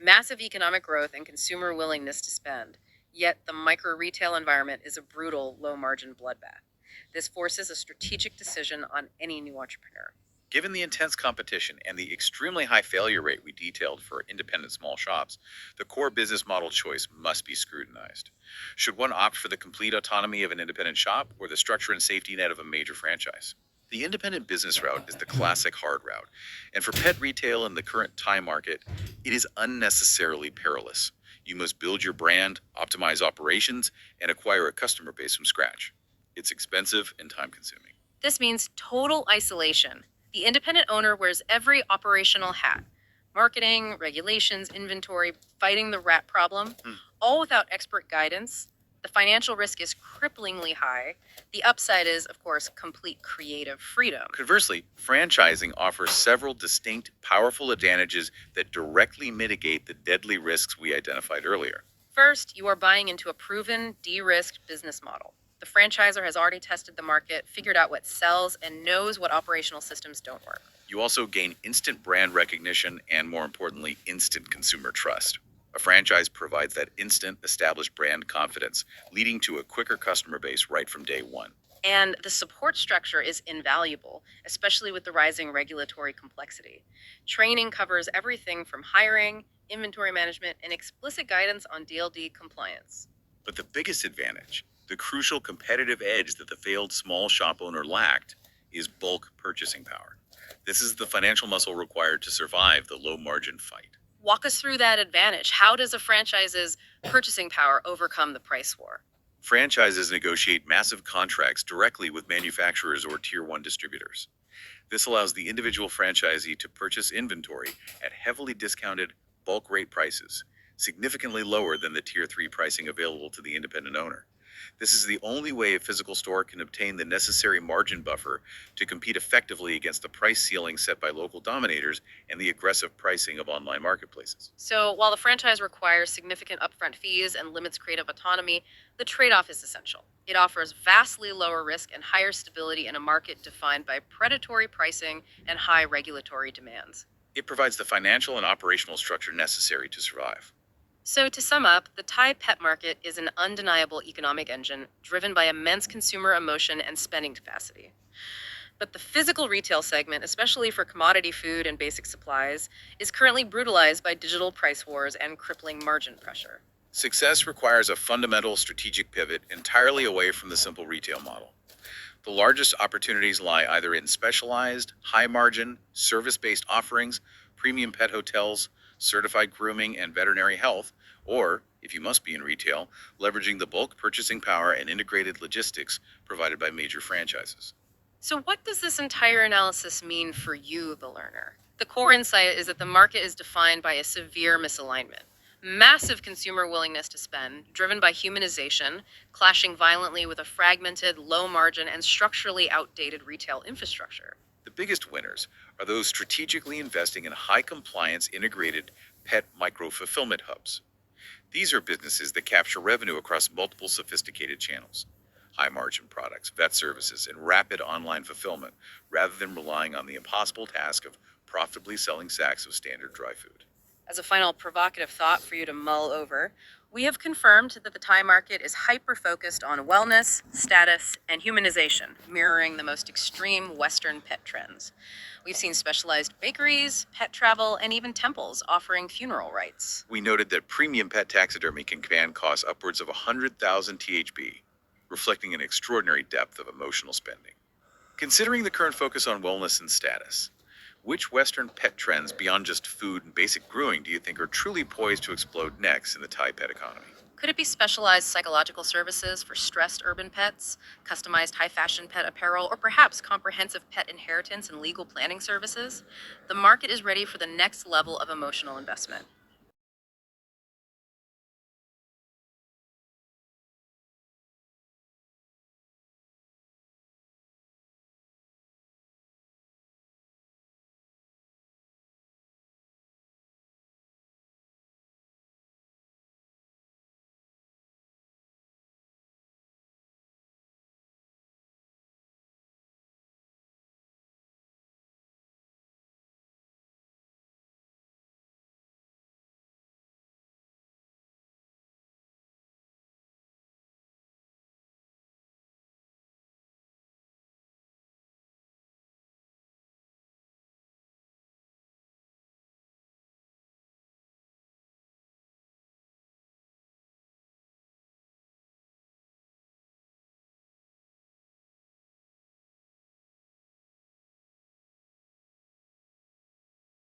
S2: Massive economic growth and consumer willingness to spend, yet the micro-retail environment is a brutal, low-margin bloodbath. This forces a strategic decision on any new entrepreneur.
S1: Given the intense competition and the extremely high failure rate we detailed for independent small shops, the core business model choice must be scrutinized. Should one opt for the complete autonomy of an independent shop or the structure and safety net of a major franchise? The independent business route is the classic hard route, and for pet retail in the current Thai market, it is unnecessarily perilous. You must build your brand, optimize operations, and acquire a customer base from scratch. It's expensive and time-consuming.
S2: This means total isolation. The independent owner wears every operational hat: marketing, regulations, inventory, fighting the rat problem, all without expert guidance. The financial risk is cripplingly high. The upside is, of course, complete creative freedom.
S1: Conversely, franchising offers several distinct, powerful advantages that directly mitigate the deadly risks we identified earlier.
S2: First, you are buying into a proven, de-risked business model. The franchisor has already tested the market, figured out what sells, and knows what operational systems don't work.
S1: You also gain instant brand recognition and, more importantly, instant consumer trust. A franchise provides that instant, established brand confidence, leading to a quicker customer base right from day one.
S2: And the support structure is invaluable, especially with the rising regulatory complexity. Training covers everything from hiring, inventory management, and explicit guidance on DLD compliance.
S1: But the biggest advantage, the crucial competitive edge that the failed small shop owner lacked, is bulk purchasing power. This is the financial muscle required to survive the low-margin fight.
S2: Walk us through that advantage. How does a franchise's purchasing power overcome the price war?
S1: Franchises negotiate massive contracts directly with manufacturers or Tier 1 distributors. This allows the individual franchisee to purchase inventory at heavily discounted bulk rate prices, significantly lower than the Tier 3 pricing available to the independent owner. This is the only way a physical store can obtain the necessary margin buffer to compete effectively against the price ceiling set by local dominators and the aggressive pricing of online marketplaces.
S2: So while the franchise requires significant upfront fees and limits creative autonomy, the trade-off is essential. It offers vastly lower risk and higher stability in a market defined by predatory pricing and high regulatory demands.
S1: It provides the financial and operational structure necessary to survive.
S2: So to sum up, the Thai pet market is an undeniable economic engine driven by immense consumer emotion and spending capacity. But the physical retail segment, especially for commodity food and basic supplies, is currently brutalized by digital price wars and crippling margin pressure.
S1: Success requires a fundamental strategic pivot entirely away from the simple retail model. The largest opportunities lie either in specialized, high-margin, service-based offerings, premium pet hotels, certified grooming and veterinary health, or, if you must be in retail, leveraging the bulk purchasing power and integrated logistics provided by major franchises.
S2: So what does this entire analysis mean for you, the learner? The core insight is that the market is defined by a severe misalignment. Massive consumer willingness to spend, driven by humanization, clashing violently with a fragmented, low-margin, and structurally outdated retail infrastructure.
S1: The biggest winners are those strategically investing in high-compliance integrated pet micro-fulfillment hubs. These are businesses that capture revenue across multiple sophisticated channels. high-margin products, vet services, and rapid online fulfillment, rather than relying on the impossible task of profitably selling sacks of standard dry food.
S2: As a final provocative thought for you to mull over, we have confirmed that the Thai market is hyper-focused on wellness, status, and humanization, mirroring the most extreme Western pet trends. We've seen specialized bakeries, pet travel, and even temples offering funeral rites.
S1: We noted that premium pet taxidermy can command costs upwards of 100,000 THB, reflecting an extraordinary depth of emotional spending. Considering the current focus on wellness and status, which Western pet trends beyond just food and basic grooming do you think are truly poised to explode next in the Thai pet economy?
S2: Could it be specialized psychological services for stressed urban pets, customized high fashion pet apparel, or perhaps comprehensive pet inheritance and legal planning services? The market is ready for the next level of emotional investment.